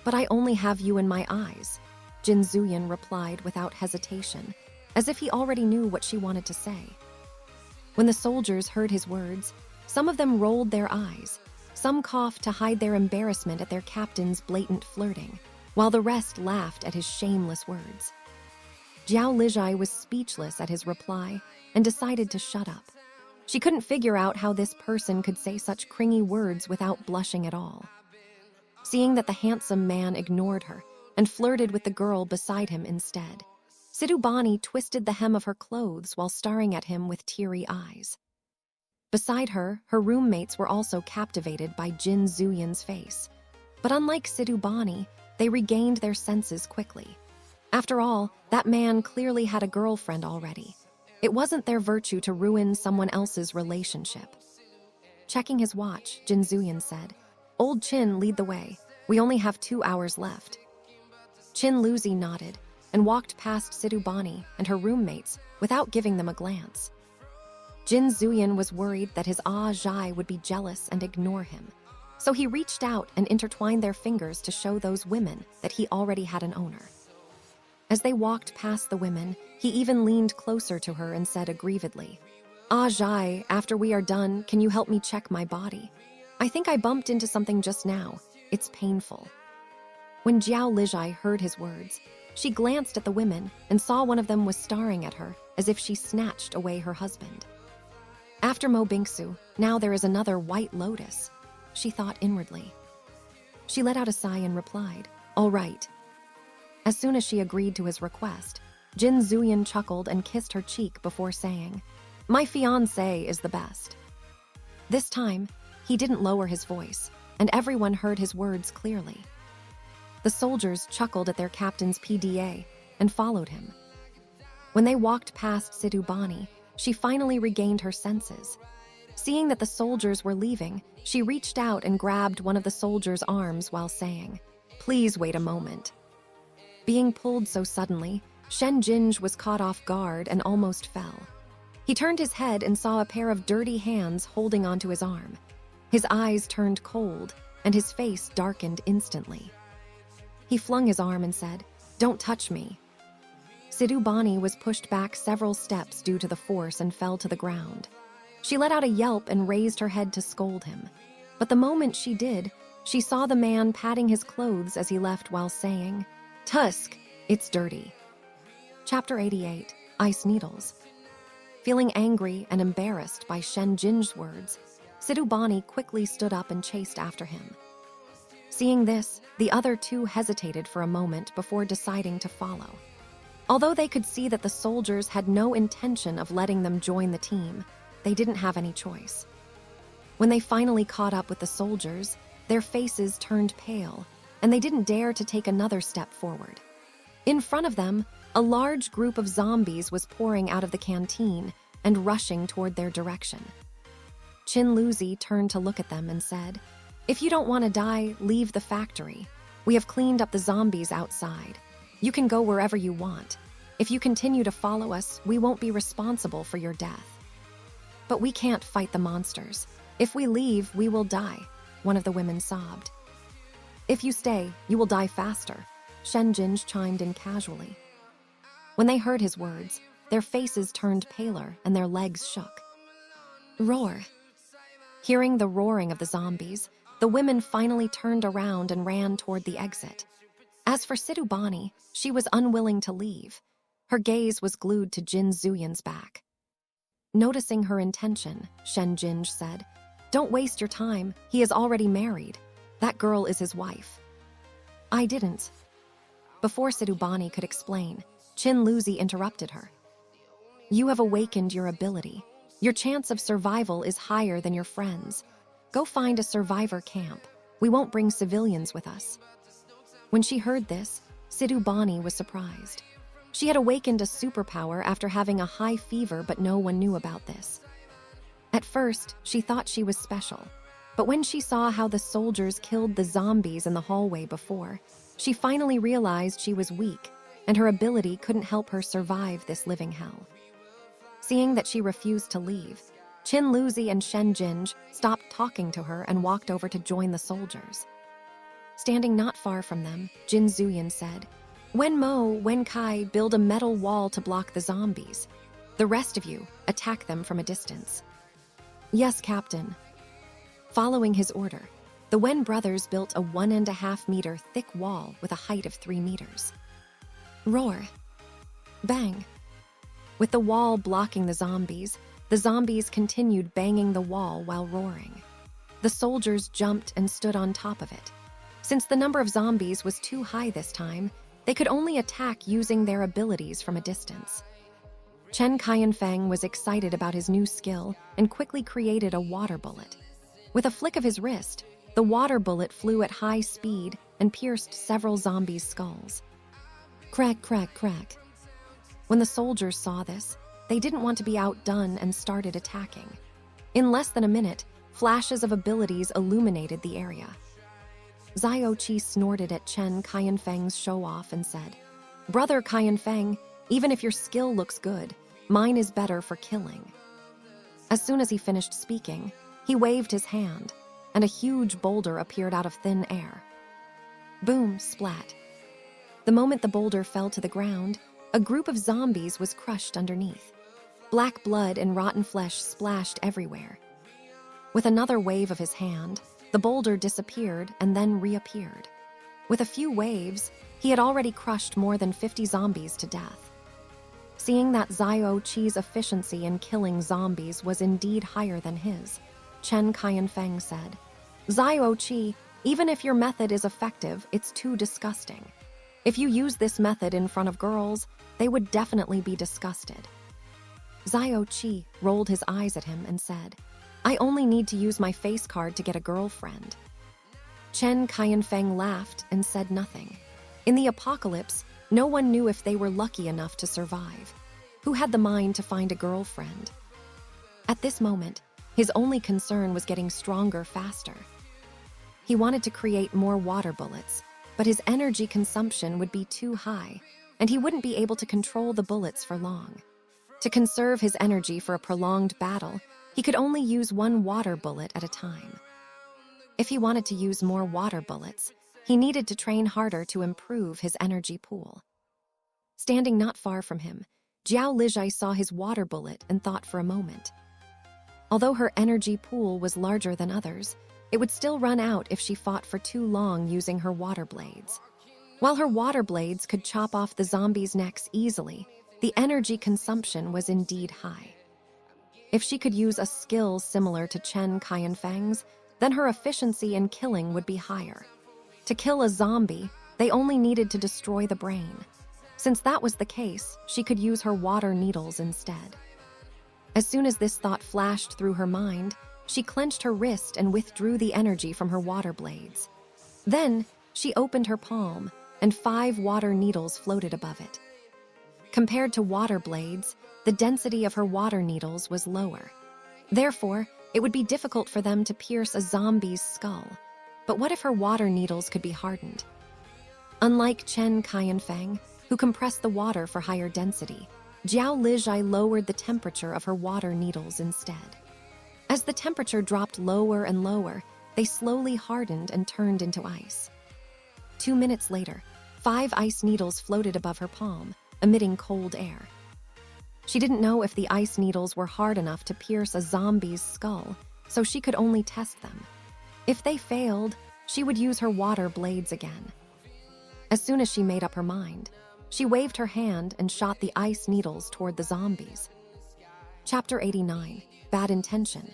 "But I only have you in my eyes," Jin Zuyan replied without hesitation, as if he already knew what she wanted to say. When the soldiers heard his words, some of them rolled their eyes, some coughed to hide their embarrassment at their captain's blatant flirting, while the rest laughed at his shameless words. Jiao Lijai was speechless at his reply and decided to shut up. She couldn't figure out how this person could say such cringy words without blushing at all. Seeing that the handsome man ignored her and flirted with the girl beside him instead, Sidubani twisted the hem of her clothes while staring at him with teary eyes. Beside her, her roommates were also captivated by Jin Zuyan's face. But unlike Sidubani, they regained their senses quickly. After all, that man clearly had a girlfriend already. It wasn't their virtue to ruin someone else's relationship. Checking his watch, Jin Zuyan said, "Old Chin, lead the way. We only have 2 hours left." Chin Luzi nodded and walked past Sidubani and her roommates without giving them a glance. Jin Zuyan was worried that his Aitg would be jealous and ignore him, so he reached out and intertwined their fingers to show those women that he already had an owner. As they walked past the women, he even leaned closer to her and said aggrievedly, "Aitg, after we are done, can you help me check my body? I think I bumped into something just now. It's painful." When Jiao Lijai heard his words, she glanced at the women and saw one of them was staring at her as if she snatched away her husband. After Mo Bingsu, now there is another White Lotus, she thought inwardly. She let out a sigh and replied, "All right." As soon as she agreed to his request, Jin Zuyan chuckled and kissed her cheek before saying, "My fiancé is the best." This time, he didn't lower his voice, and everyone heard his words clearly. The soldiers chuckled at their captain's PDA and followed him. When they walked past Sidubani, she finally regained her senses. Seeing that the soldiers were leaving, she reached out and grabbed one of the soldiers' arms while saying, "Please wait a moment." Being pulled so suddenly, Shen Jinj was caught off guard and almost fell. He turned his head and saw a pair of dirty hands holding onto his arm. His eyes turned cold, and his face darkened instantly. He flung his arm and said, "Don't touch me." Sidubani was pushed back several steps due to the force and fell to the ground. She let out a yelp and raised her head to scold him. But the moment she did, she saw the man patting his clothes as he left while saying, "Tusk, it's dirty." Chapter 88, Ice Needles. Feeling angry and embarrassed by Shen Jin's words, Sidubani quickly stood up and chased after him. Seeing this, the other two hesitated for a moment before deciding to follow. Although they could see that the soldiers had no intention of letting them join the team, they didn't have any choice. When they finally caught up with the soldiers, their faces turned pale, and they didn't dare to take another step forward. In front of them, a large group of zombies was pouring out of the canteen and rushing toward their direction. Chin Luzi turned to look at them and said, "If you don't want to die, leave the factory. We have cleaned up the zombies outside. You can go wherever you want. If you continue to follow us, we won't be responsible for your death." "But we can't fight the monsters. If we leave, we will die," one of the women sobbed. "If you stay, you will die faster," Shen Jinj chimed in casually. When they heard his words, their faces turned paler and their legs shook. Roar. Hearing the roaring of the zombies, the women finally turned around and ran toward the exit. As for Sidubani, she was unwilling to leave. Her gaze was glued to Jin Zuyan's back. Noticing her intention, Shen Jinj said, "Don't waste your time. He is already married. That girl is his wife." "I didn't." Before Sidubani could explain, Chin Luzi interrupted her. "You have awakened your ability. Your chance of survival is higher than your friends. Go find a survivor camp. We won't bring civilians with us." When she heard this, Sidubani was surprised. She had awakened a superpower after having a high fever, but no one knew about this. At first, she thought she was special, but when she saw how the soldiers killed the zombies in the hallway before, she finally realized she was weak, and her ability couldn't help her survive this living hell. Seeing that she refused to leave, Chin Luzi and Shen Jinj stopped talking to her and walked over to join the soldiers. Standing not far from them, Jin Zuyan said, Wen Kai build a metal wall to block the zombies. The rest of you, attack them from a distance." "Yes, Captain." Following his order, the Wen brothers built a 1.5-meter thick wall with a height of 3 meters. Roar. Bang. With the wall blocking the zombies continued banging the wall while roaring. The soldiers jumped and stood on top of it. Since the number of zombies was too high this time, they could only attack using their abilities from a distance. Chen Qianfeng was excited about his new skill and quickly created a water bullet. With a flick of his wrist, the water bullet flew at high speed and pierced several zombies' skulls. Crack, crack, crack. When the soldiers saw this, they didn't want to be outdone and started attacking. In less than a minute, flashes of abilities illuminated the area. Aitg snorted at Chen Qianfeng's show-off and said, "Brother Qianfeng, even if your skill looks good, mine is better for killing." As soon as he finished speaking, he waved his hand, and a huge boulder appeared out of thin air. Boom, splat. The moment the boulder fell to the ground, a group of zombies was crushed underneath. Black blood and rotten flesh splashed everywhere. With another wave of his hand, the boulder disappeared and then reappeared. With a few waves, he had already crushed more than 50 zombies to death. Seeing that Aitg's efficiency in killing zombies was indeed higher than his, Chen Qianfeng said, "Aitg, even if your method is effective, it's too disgusting. If you use this method in front of girls, they would definitely be disgusted." Aitg rolled his eyes at him and said, "I only need to use my face card to get a girlfriend." Chen Qianfeng laughed and said nothing. In the apocalypse, no one knew if they were lucky enough to survive. Who had the mind to find a girlfriend? At this moment, his only concern was getting stronger faster. He wanted to create more water bullets, but his energy consumption would be too high, and he wouldn't be able to control the bullets for long. To conserve his energy for a prolonged battle, he could only use one water bullet at a time. If he wanted to use more water bullets, he needed to train harder to improve his energy pool. Standing not far from him, Jiao Lijai saw his water bullet and thought for a moment. Although her energy pool was larger than others, it would still run out if she fought for too long using her water blades. While her water blades could chop off the zombies' necks easily, the energy consumption was indeed high. If she could use a skill similar to Chen Qianfeng's, then her efficiency in killing would be higher. To kill a zombie, they only needed to destroy the brain. Since that was the case, she could use her water needles instead. As soon as this thought flashed through her mind, she clenched her wrist and withdrew the energy from her water blades. Then, she opened her palm, and 5 water needles floated above it. Compared to water blades, the density of her water needles was lower. Therefore, it would be difficult for them to pierce a zombie's skull. But what if her water needles could be hardened? Unlike Chen Qianfeng, who compressed the water for higher density, Jiao Lijai lowered the temperature of her water needles instead. As the temperature dropped lower and lower, they slowly hardened and turned into ice. 2 minutes later, 5 ice needles floated above her palm, emitting cold air. She didn't know if the ice needles were hard enough to pierce a zombie's skull, so she could only test them. If they failed, she would use her water blades again. As soon as she made up her mind, she waved her hand and shot the ice needles toward the zombies. Chapter 89, Bad Intention.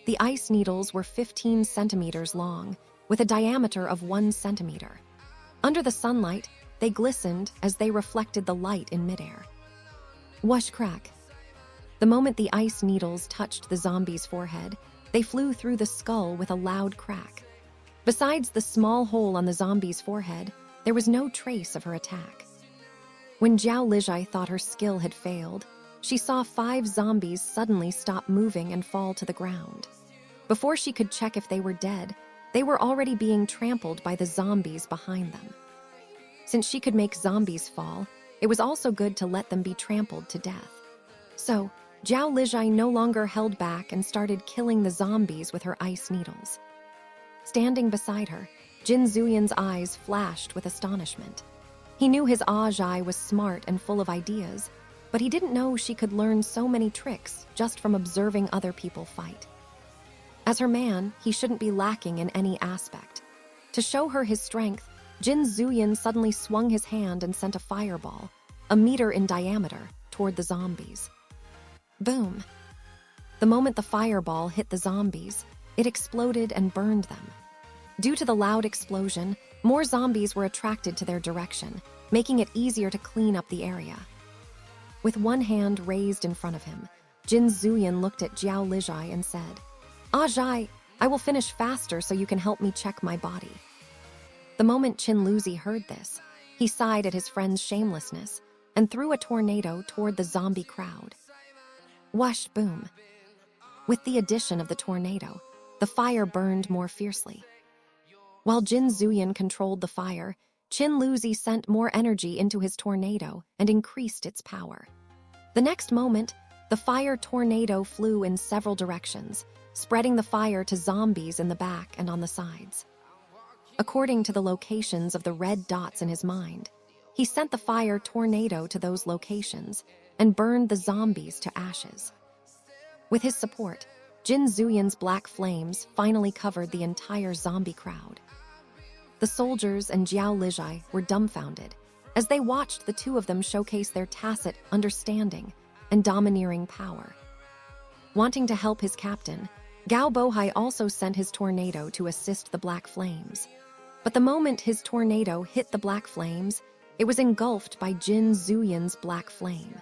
The ice needles were 15 centimeters long, with a diameter of 1 centimeter. Under the sunlight, they glistened as they reflected the light in midair. Whoosh crack. The moment the ice needles touched the zombie's forehead, they flew through the skull with a loud crack. Besides the small hole on the zombie's forehead, there was no trace of her attack. When Jiao Lijai thought her skill had failed, she saw 5 zombies suddenly stop moving and fall to the ground. Before she could check if they were dead, they were already being trampled by the zombies behind them. Since she could make zombies fall, it was also good to let them be trampled to death. So, Jiao Lijai no longer held back and started killing the zombies with her ice needles. Standing beside her, Jin Zuyan's eyes flashed with astonishment. He knew his Aitg was smart and full of ideas, but he didn't know she could learn so many tricks just from observing other people fight. As her man, he shouldn't be lacking in any aspect. To show her his strength, Jin Zuyan suddenly swung his hand and sent a fireball, 1 meter in diameter, toward the zombies. Boom! The moment the fireball hit the zombies, it exploded and burned them. Due to the loud explosion, more zombies were attracted to their direction, making it easier to clean up the area. With one hand raised in front of him, Jin Zuyan looked at Jiao Lijai and said, "Aitg, I will finish faster so you can help me check my body." The moment Qin Luzi heard this, he sighed at his friend's shamelessness and threw a tornado toward the zombie crowd. Whoosh, boom. With the addition of the tornado, the fire burned more fiercely. While Jin Zuyan controlled the fire, Qin Luzi sent more energy into his tornado and increased its power. The next moment, the fire tornado flew in several directions, spreading the fire to zombies in the back and on the sides. According to the locations of the red dots in his mind, he sent the fire tornado to those locations and burned the zombies to ashes. With his support, Jin Zuyan's black flames finally covered the entire zombie crowd. The soldiers and Jiao Lijai were dumbfounded as they watched the two of them showcase their tacit understanding and domineering power. Wanting to help his captain, Gao Bohai also sent his tornado to assist the black flames. But the moment his tornado hit the black flames, it was engulfed by Jin Zuyan's black flame.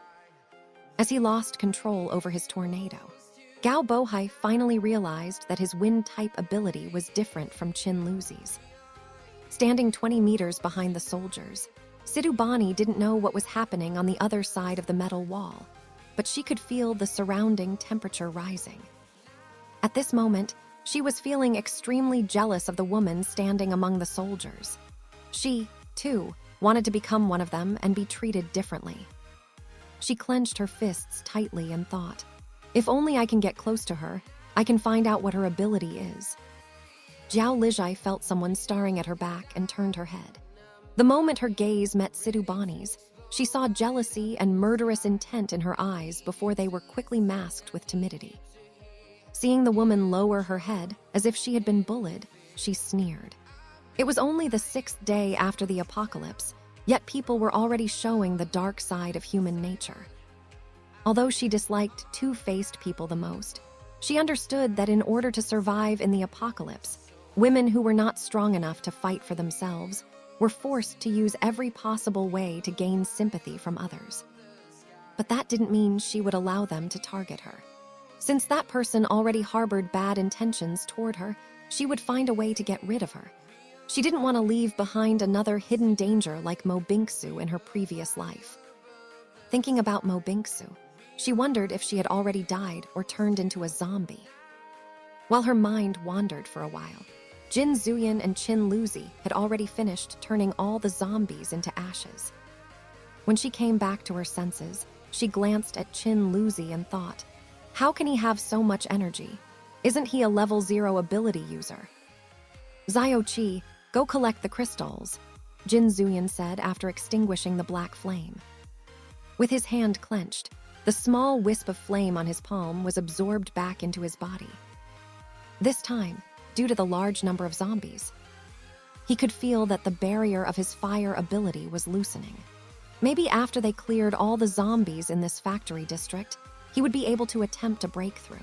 As he lost control over his tornado, Gao Bohai finally realized that his wind-type ability was different from Qin Luzi's. Standing 20 meters behind the soldiers, Sidubani didn't know what was happening on the other side of the metal wall, but she could feel the surrounding temperature rising. At this moment, she was feeling extremely jealous of the woman standing among the soldiers. She, too, wanted to become one of them and be treated differently. She clenched her fists tightly and thought, if only I can get close to her, I can find out what her ability is. Jiao Lijai felt someone staring at her back and turned her head. The moment her gaze met Sidubani's, she saw jealousy and murderous intent in her eyes before they were quickly masked with timidity. Seeing the woman lower her head as if she had been bullied, she sneered. It was only the 6th day after the apocalypse, yet people were already showing the dark side of human nature. Although she disliked two-faced people the most, she understood that in order to survive in the apocalypse, women who were not strong enough to fight for themselves were forced to use every possible way to gain sympathy from others. But that didn't mean she would allow them to target her. Since that person already harbored bad intentions toward her, she would find a way to get rid of her. She didn't want to leave behind another hidden danger like Mo Bingsu in her previous life. Thinking about Mo Bingsu, she wondered if she had already died or turned into a zombie. While her mind wandered for a while, Jin Zuyan and Qin Luzi had already finished turning all the zombies into ashes. When she came back to her senses, she glanced at Qin Luzi and thought, how can he have so much energy? Isn't he a level 0 ability user? Xiao Qi, go collect the crystals, Jin Zuyan said after extinguishing the black flame. With his hand clenched, the small wisp of flame on his palm was absorbed back into his body. This time, due to the large number of zombies, he could feel that the barrier of his fire ability was loosening. Maybe after they cleared all the zombies in this factory district, he would be able to attempt a breakthrough.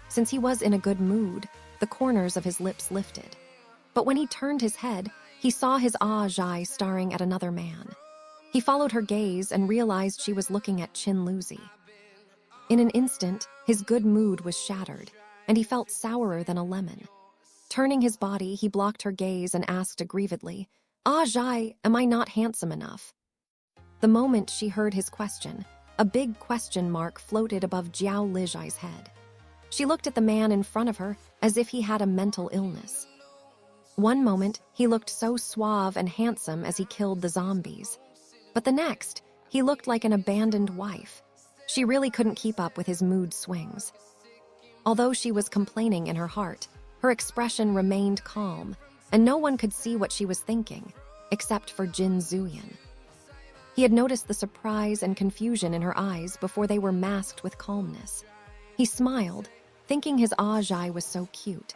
Since he was in a good mood, the corners of his lips lifted. But when he turned his head, he saw his Aitg staring at another man. He followed her gaze and realized she was looking at Qin Luzi. In an instant, his good mood was shattered, and he felt sourer than a lemon. Turning his body, he blocked her gaze and asked aggrievedly, Aitg, am I not handsome enough? The moment she heard his question, a big question mark floated above Jiao Lijai's head. She looked at the man in front of her as if he had a mental illness. One moment, he looked so suave and handsome as he killed the zombies. But the next, he looked like an abandoned wife. She really couldn't keep up with his mood swings. Although she was complaining in her heart, her expression remained calm, and no one could see what she was thinking, except for Jin Zuyan. He had noticed the surprise and confusion in her eyes before they were masked with calmness. He smiled, thinking his Aitg was so cute.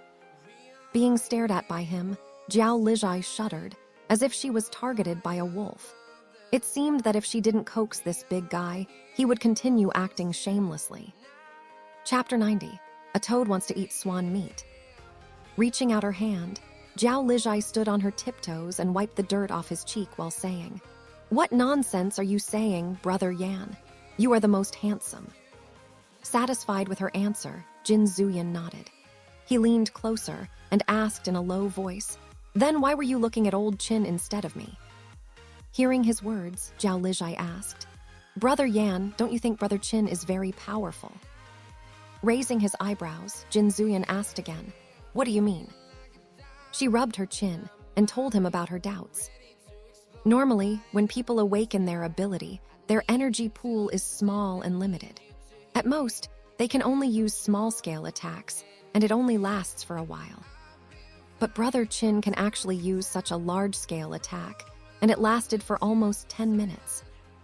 Being stared at by him, Jiao Lijai shuddered, as if she was targeted by a wolf. It seemed that if she didn't coax this big guy, he would continue acting shamelessly. Chapter 90. A toad wants to eat swan meat. Reaching out her hand, Jiao Lijai stood on her tiptoes and wiped the dirt off his cheek while saying, What nonsense are you saying, Brother Yan? You are the most handsome. Satisfied with her answer, Jin Zuyan nodded. He leaned closer and asked in a low voice, Then why were you looking at old Qin instead of me? Hearing his words, Zhao Lijai asked, "Brother Yan, don't you think Brother Qin is very powerful?" Raising his eyebrows, Jin Zuyan asked again, "What do you mean?" She rubbed her chin and told him about her doubts. Normally, when people awaken their ability, their energy pool is small and limited. At most, they can only use small-scale attacks, and it only lasts for a while. But Brother Qin can actually use such a large-scale attack, and it lasted for almost 10 minutes.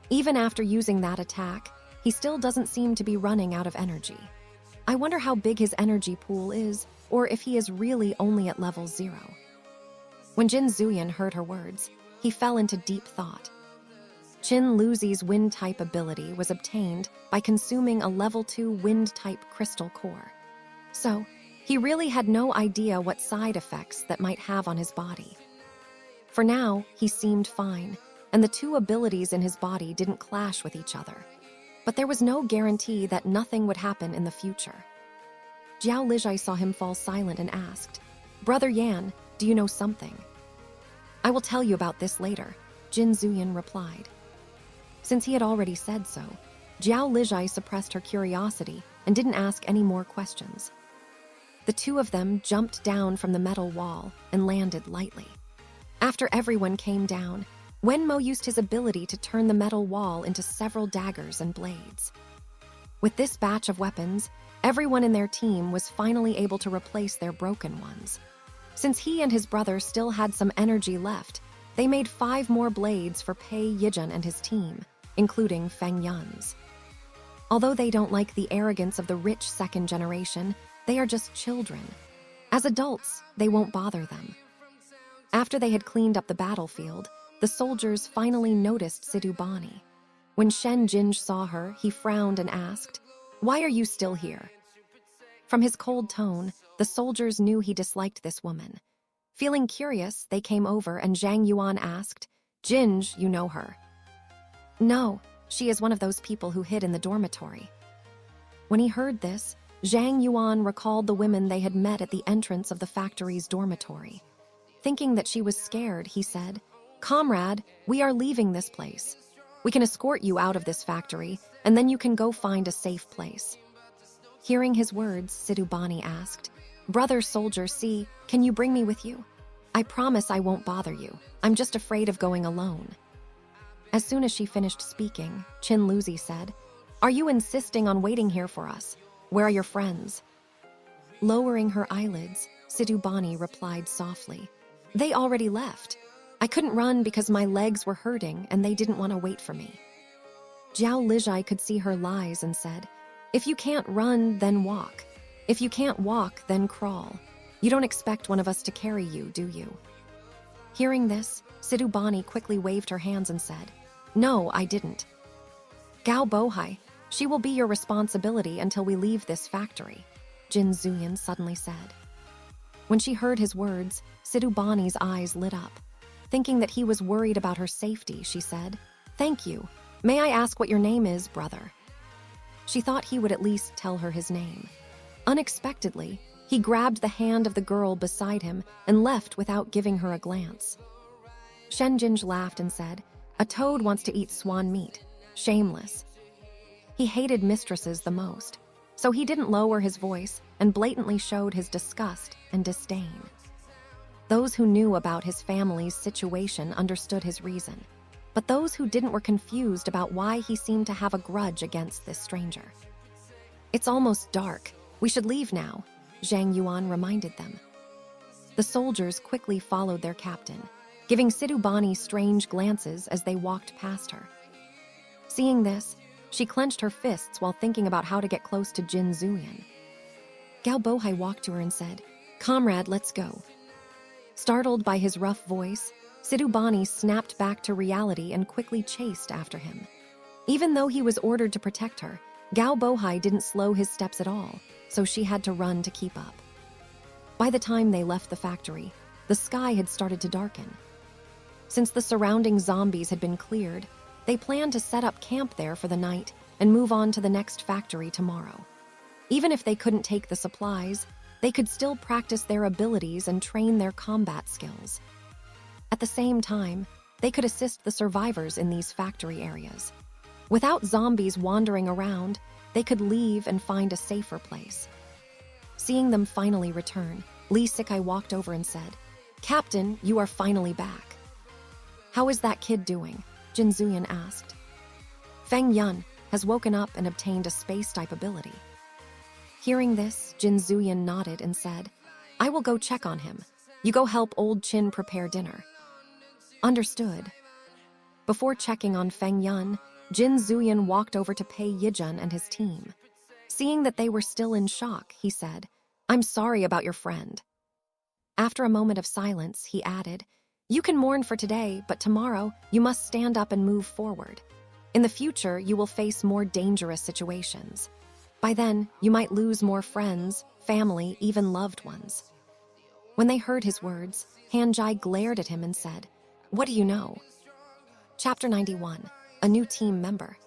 Even after using that attack, he still doesn't seem to be running out of energy. I wonder how big his energy pool is, or if he is really only at level 0. When Jin Zuyan heard her words, he fell into deep thought. Qin Luzi's wind-type ability was obtained by consuming a level 2 wind-type crystal core. So, he really had no idea what side effects that might have on his body. For now, he seemed fine, and the two abilities in his body didn't clash with each other. But there was no guarantee that nothing would happen in the future. Zhao Lijai saw him fall silent and asked, "Brother Yan, do you know something?" "I will tell you about this later," Jin Zuyan replied. Since he had already said so, Zhao Lijai suppressed her curiosity and didn't ask any more questions. The two of them jumped down from the metal wall and landed lightly. After everyone came down, Wenmo used his ability to turn the metal wall into several daggers and blades. With this batch of weapons, everyone in their team was finally able to replace their broken ones. Since he and his brother still had some energy left, they made 5 more blades for Pei Yijun and his team, including Feng Yun's. Although they don't like the arrogance of the rich second generation, they are just children. As adults, they won't bother them. After they had cleaned up the battlefield, the soldiers finally noticed Sidubani. When Shen Jinj saw her, he frowned and asked, "Why are you still here?" From his cold tone, the soldiers knew he disliked this woman. Feeling curious, they came over and Zhang Yuan asked, "Jinj, you know her?" "No, she is one of those people who hid in the dormitory." When he heard this, Zhang Yuan recalled the women they had met at the entrance of the factory's dormitory. Thinking that she was scared, he said, "Comrade, we are leaving this place. We can escort you out of this factory, and then you can go find a safe place." Hearing his words, Sidubani asked, "Brother soldier C, can you bring me with you? I promise I won't bother you. I'm just afraid of going alone." As soon as she finished speaking, Qin Luzi said, "Are you insisting on waiting here for us? Where are your friends?" Lowering her eyelids, Sidubani replied softly, "They already left. I couldn't run because my legs were hurting and they didn't want to wait for me." Zhao Lijai could see her lies and said, "If you can't run, then walk. If you can't walk, then crawl. You don't expect one of us to carry you, do you?" Hearing this, Sidubani quickly waved her hands and said, "No, I didn't." "Gao Bohai, she will be your responsibility until we leave this factory," Jin Zuyan suddenly said. When she heard his words, Sidubani's eyes lit up. Thinking that he was worried about her safety, she said, "Thank you. May I ask what your name is, brother?" She thought he would at least tell her his name. Unexpectedly, he grabbed the hand of the girl beside him and left without giving her a glance. Shen Jinj laughed and said, "A toad wants to eat swan meat. Shameless." He hated mistresses the most, so he didn't lower his voice and blatantly showed his disgust and disdain. Those who knew about his family's situation understood his reason, but those who didn't were confused about why he seemed to have a grudge against this stranger. "It's almost dark. We should leave now," Zhang Yuan reminded them. The soldiers quickly followed their captain, giving Sidubani strange glances as they walked past her. Seeing this, she clenched her fists while thinking about how to get close to Jin Zuyan. Gao Bohai walked to her and said, "Comrade, let's go." Startled by his rough voice, Sidubani snapped back to reality and quickly chased after him. Even though he was ordered to protect her, Gao Bohai didn't slow his steps at all, so she had to run to keep up. By the time they left the factory, the sky had started to darken. Since the surrounding zombies had been cleared, they planned to set up camp there for the night and move on to the next factory tomorrow. Even if they couldn't take the supplies, they could still practice their abilities and train their combat skills. At the same time, they could assist the survivors in these factory areas. Without zombies wandering around, they could leave and find a safer place. Seeing them finally return, Lee Sikai walked over and said, "Captain, you are finally back." "How is that kid doing?" Jin Zuyan asked. "Feng Yun has woken up and obtained a space-type ability." Hearing this, Jin Zuyan nodded and said, "I will go check on him. You go help old Chin prepare dinner." Understood. Before checking on Feng Yun, Jin Zuyan walked over to Pei Yijun and his team. Seeing that they were still in shock, he said, "I'm sorry about your friend." After a moment of silence, he added, "You can mourn for today, but tomorrow you must stand up and move forward. In the future, you will face more dangerous situations. By then, you might lose more friends, family, even loved ones." When they heard his words, Hanjai glared at him and said, "What do you know?" Chapter 91, A New Team Member.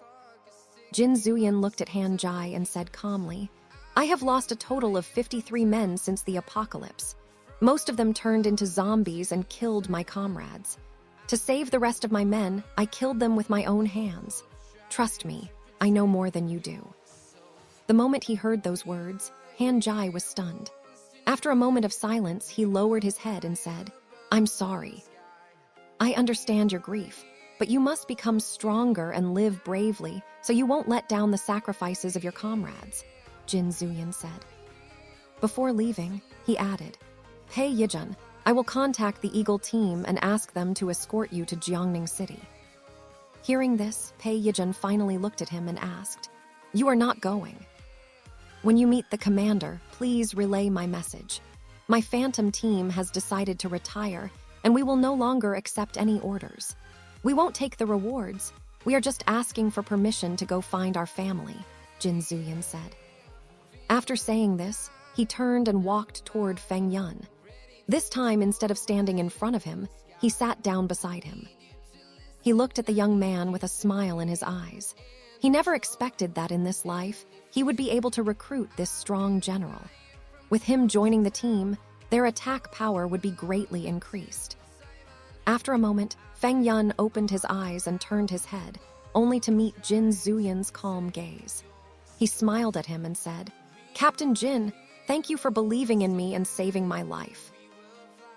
Jin Zuyan looked at Hanjai and said calmly, "I have lost a total of 53 men since the apocalypse. Most of them turned into zombies and killed my comrades. To save the rest of my men, I killed them with my own hands. Trust me, I know more than you do." The moment he heard those words, Hanjai was stunned. After a moment of silence, he lowered his head and said, "I'm sorry. I understand your grief, but you must become stronger and live bravely so you won't let down the sacrifices of your comrades," Jin Zuyan said. Before leaving, he added, "Pei Yijun, I will contact the Eagle team and ask them to escort you to Jiangning City." Hearing this, Pei Yijun finally looked at him and asked, "You are not going?" "When you meet the commander, please relay my message. My Phantom team has decided to retire, and we will no longer accept any orders. We won't take the rewards. We are just asking for permission to go find our family," Jin Zuyan said. After saying this, he turned and walked toward Feng Yun. This time, instead of standing in front of him, he sat down beside him. He looked at the young man with a smile in his eyes. He never expected that in this life, he would be able to recruit this strong general. With him joining the team, their attack power would be greatly increased. After a moment, Feng Yun opened his eyes and turned his head, only to meet Jin Zuyan's calm gaze. He smiled at him and said, "Captain Jin, thank you for believing in me and saving my life."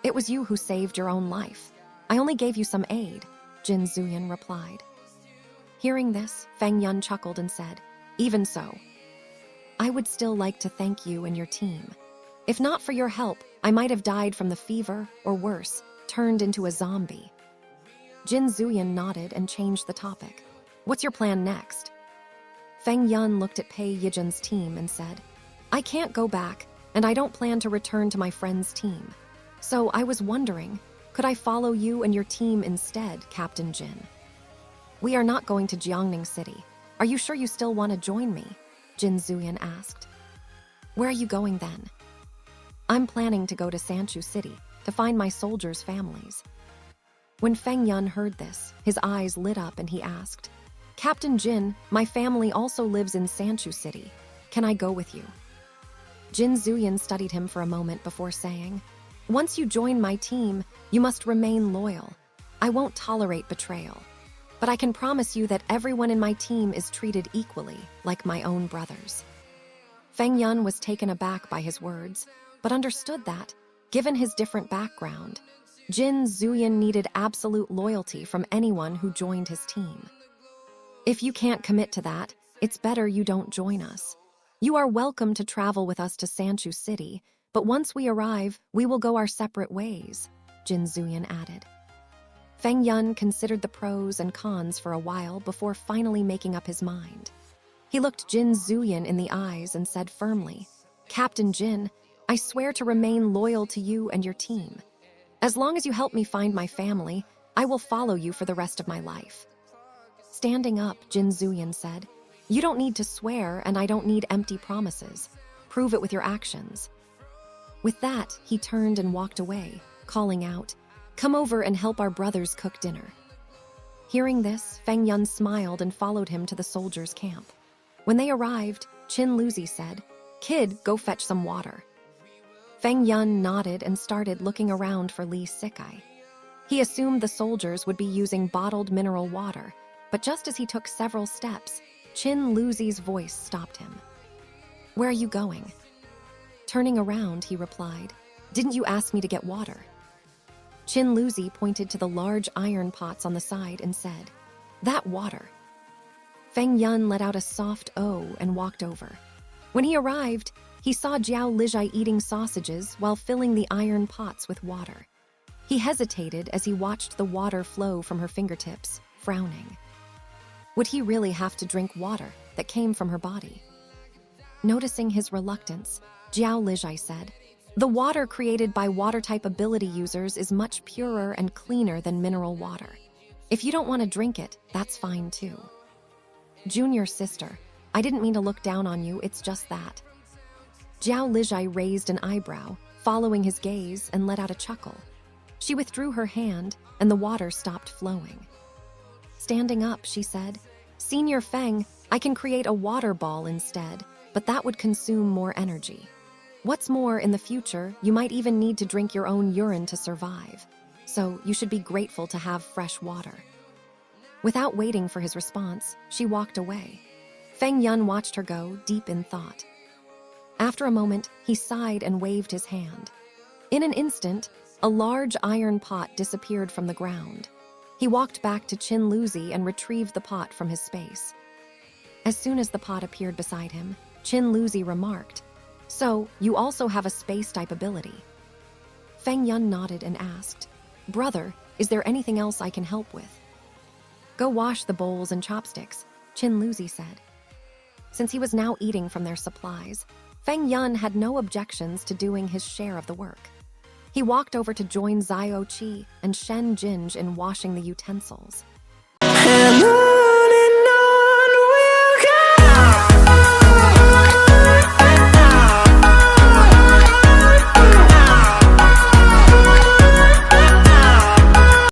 "It was you who saved your own life. I only gave you some aid," Jin Zuyan replied. Hearing this, Feng Yun chuckled and said, "Even so, I would still like to thank you and your team. If not for your help, I might have died from the fever, or worse, turned into a zombie." Jin Zuyan nodded and changed the topic. "What's your plan next?" Feng Yun looked at Pei Yijun's team and said, "I can't go back, and I don't plan to return to my friend's team. So I was wondering, could I follow you and your team instead, Captain Jin?" "We are not going to Jiangning City. Are you sure you still want to join me?" Jin Zuyan asked. "Where are you going then?" "I'm planning to go to Sanchu City to find my soldiers' families." When Feng Yun heard this, his eyes lit up and he asked, "Captain Jin, my family also lives in Sanchu City. Can I go with you?" Jin Zuyan studied him for a moment before saying, "Once you join my team, you must remain loyal. I won't tolerate betrayal. But I can promise you that everyone in my team is treated equally, like my own brothers." Feng Yun was taken aback by his words, but understood that, given his different background, Jin Zuyan needed absolute loyalty from anyone who joined his team. "If you can't commit to that, it's better you don't join us. You are welcome to travel with us to Sanchu City, but once we arrive, we will go our separate ways," Jin Zuyan added. Feng Yun considered the pros and cons for a while before finally making up his mind. He looked Jin Zuyan in the eyes and said firmly, "Captain Jin, I swear to remain loyal to you and your team. As long as you help me find my family, I will follow you for the rest of my life." Standing up, Jin Zuyan said, "You don't need to swear, and I don't need empty promises. Prove it with your actions." With that, he turned and walked away, calling out, "Come over and help our brothers cook dinner." Hearing this, Feng Yun smiled and followed him to the soldiers' camp. When they arrived, Chin Luzi said, "Kid, go fetch some water." Feng Yun nodded and started looking around for Lee Sikai. He assumed the soldiers would be using bottled mineral water, but just as he took several steps, Chin Luzi's voice stopped him. "Where are you going?" Turning around, he replied, "Didn't you ask me to get water?" Chin Luzi pointed to the large iron pots on the side and said, "That water." Feng Yun let out a soft "oh" and walked over. When he arrived, he saw Jiao Lijai eating sausages while filling the iron pots with water. He hesitated as he watched the water flow from her fingertips, frowning. Would he really have to drink water that came from her body? Noticing his reluctance, Jiao Lijai said, "The water created by water-type ability users is much purer and cleaner than mineral water. If you don't want to drink it, that's fine too." "Junior sister, I didn't mean to look down on you, it's just that." Jiao Lijai raised an eyebrow, following his gaze, and let out a chuckle. She withdrew her hand, and the water stopped flowing. Standing up, she said, "Senior Feng, I can create a water ball instead, but that would consume more energy. What's more, in the future, you might even need to drink your own urine to survive. So you should be grateful to have fresh water." Without waiting for his response, she walked away. Feng Yun watched her go, deep in thought. After a moment, he sighed and waved his hand. In an instant, a large iron pot disappeared from the ground. He walked back to Chin Luzi and retrieved the pot from his space. As soon as the pot appeared beside him, Chin Luzi remarked, "So, you also have a space-type ability?" Feng Yun nodded and asked, "Brother, is there anything else I can help with?" "Go wash the bowls and chopsticks," Chin Luzi said. Since he was now eating from their supplies, Feng Yun had no objections to doing his share of the work. He walked over to join Zio Qi and Shen Jinj in washing the utensils.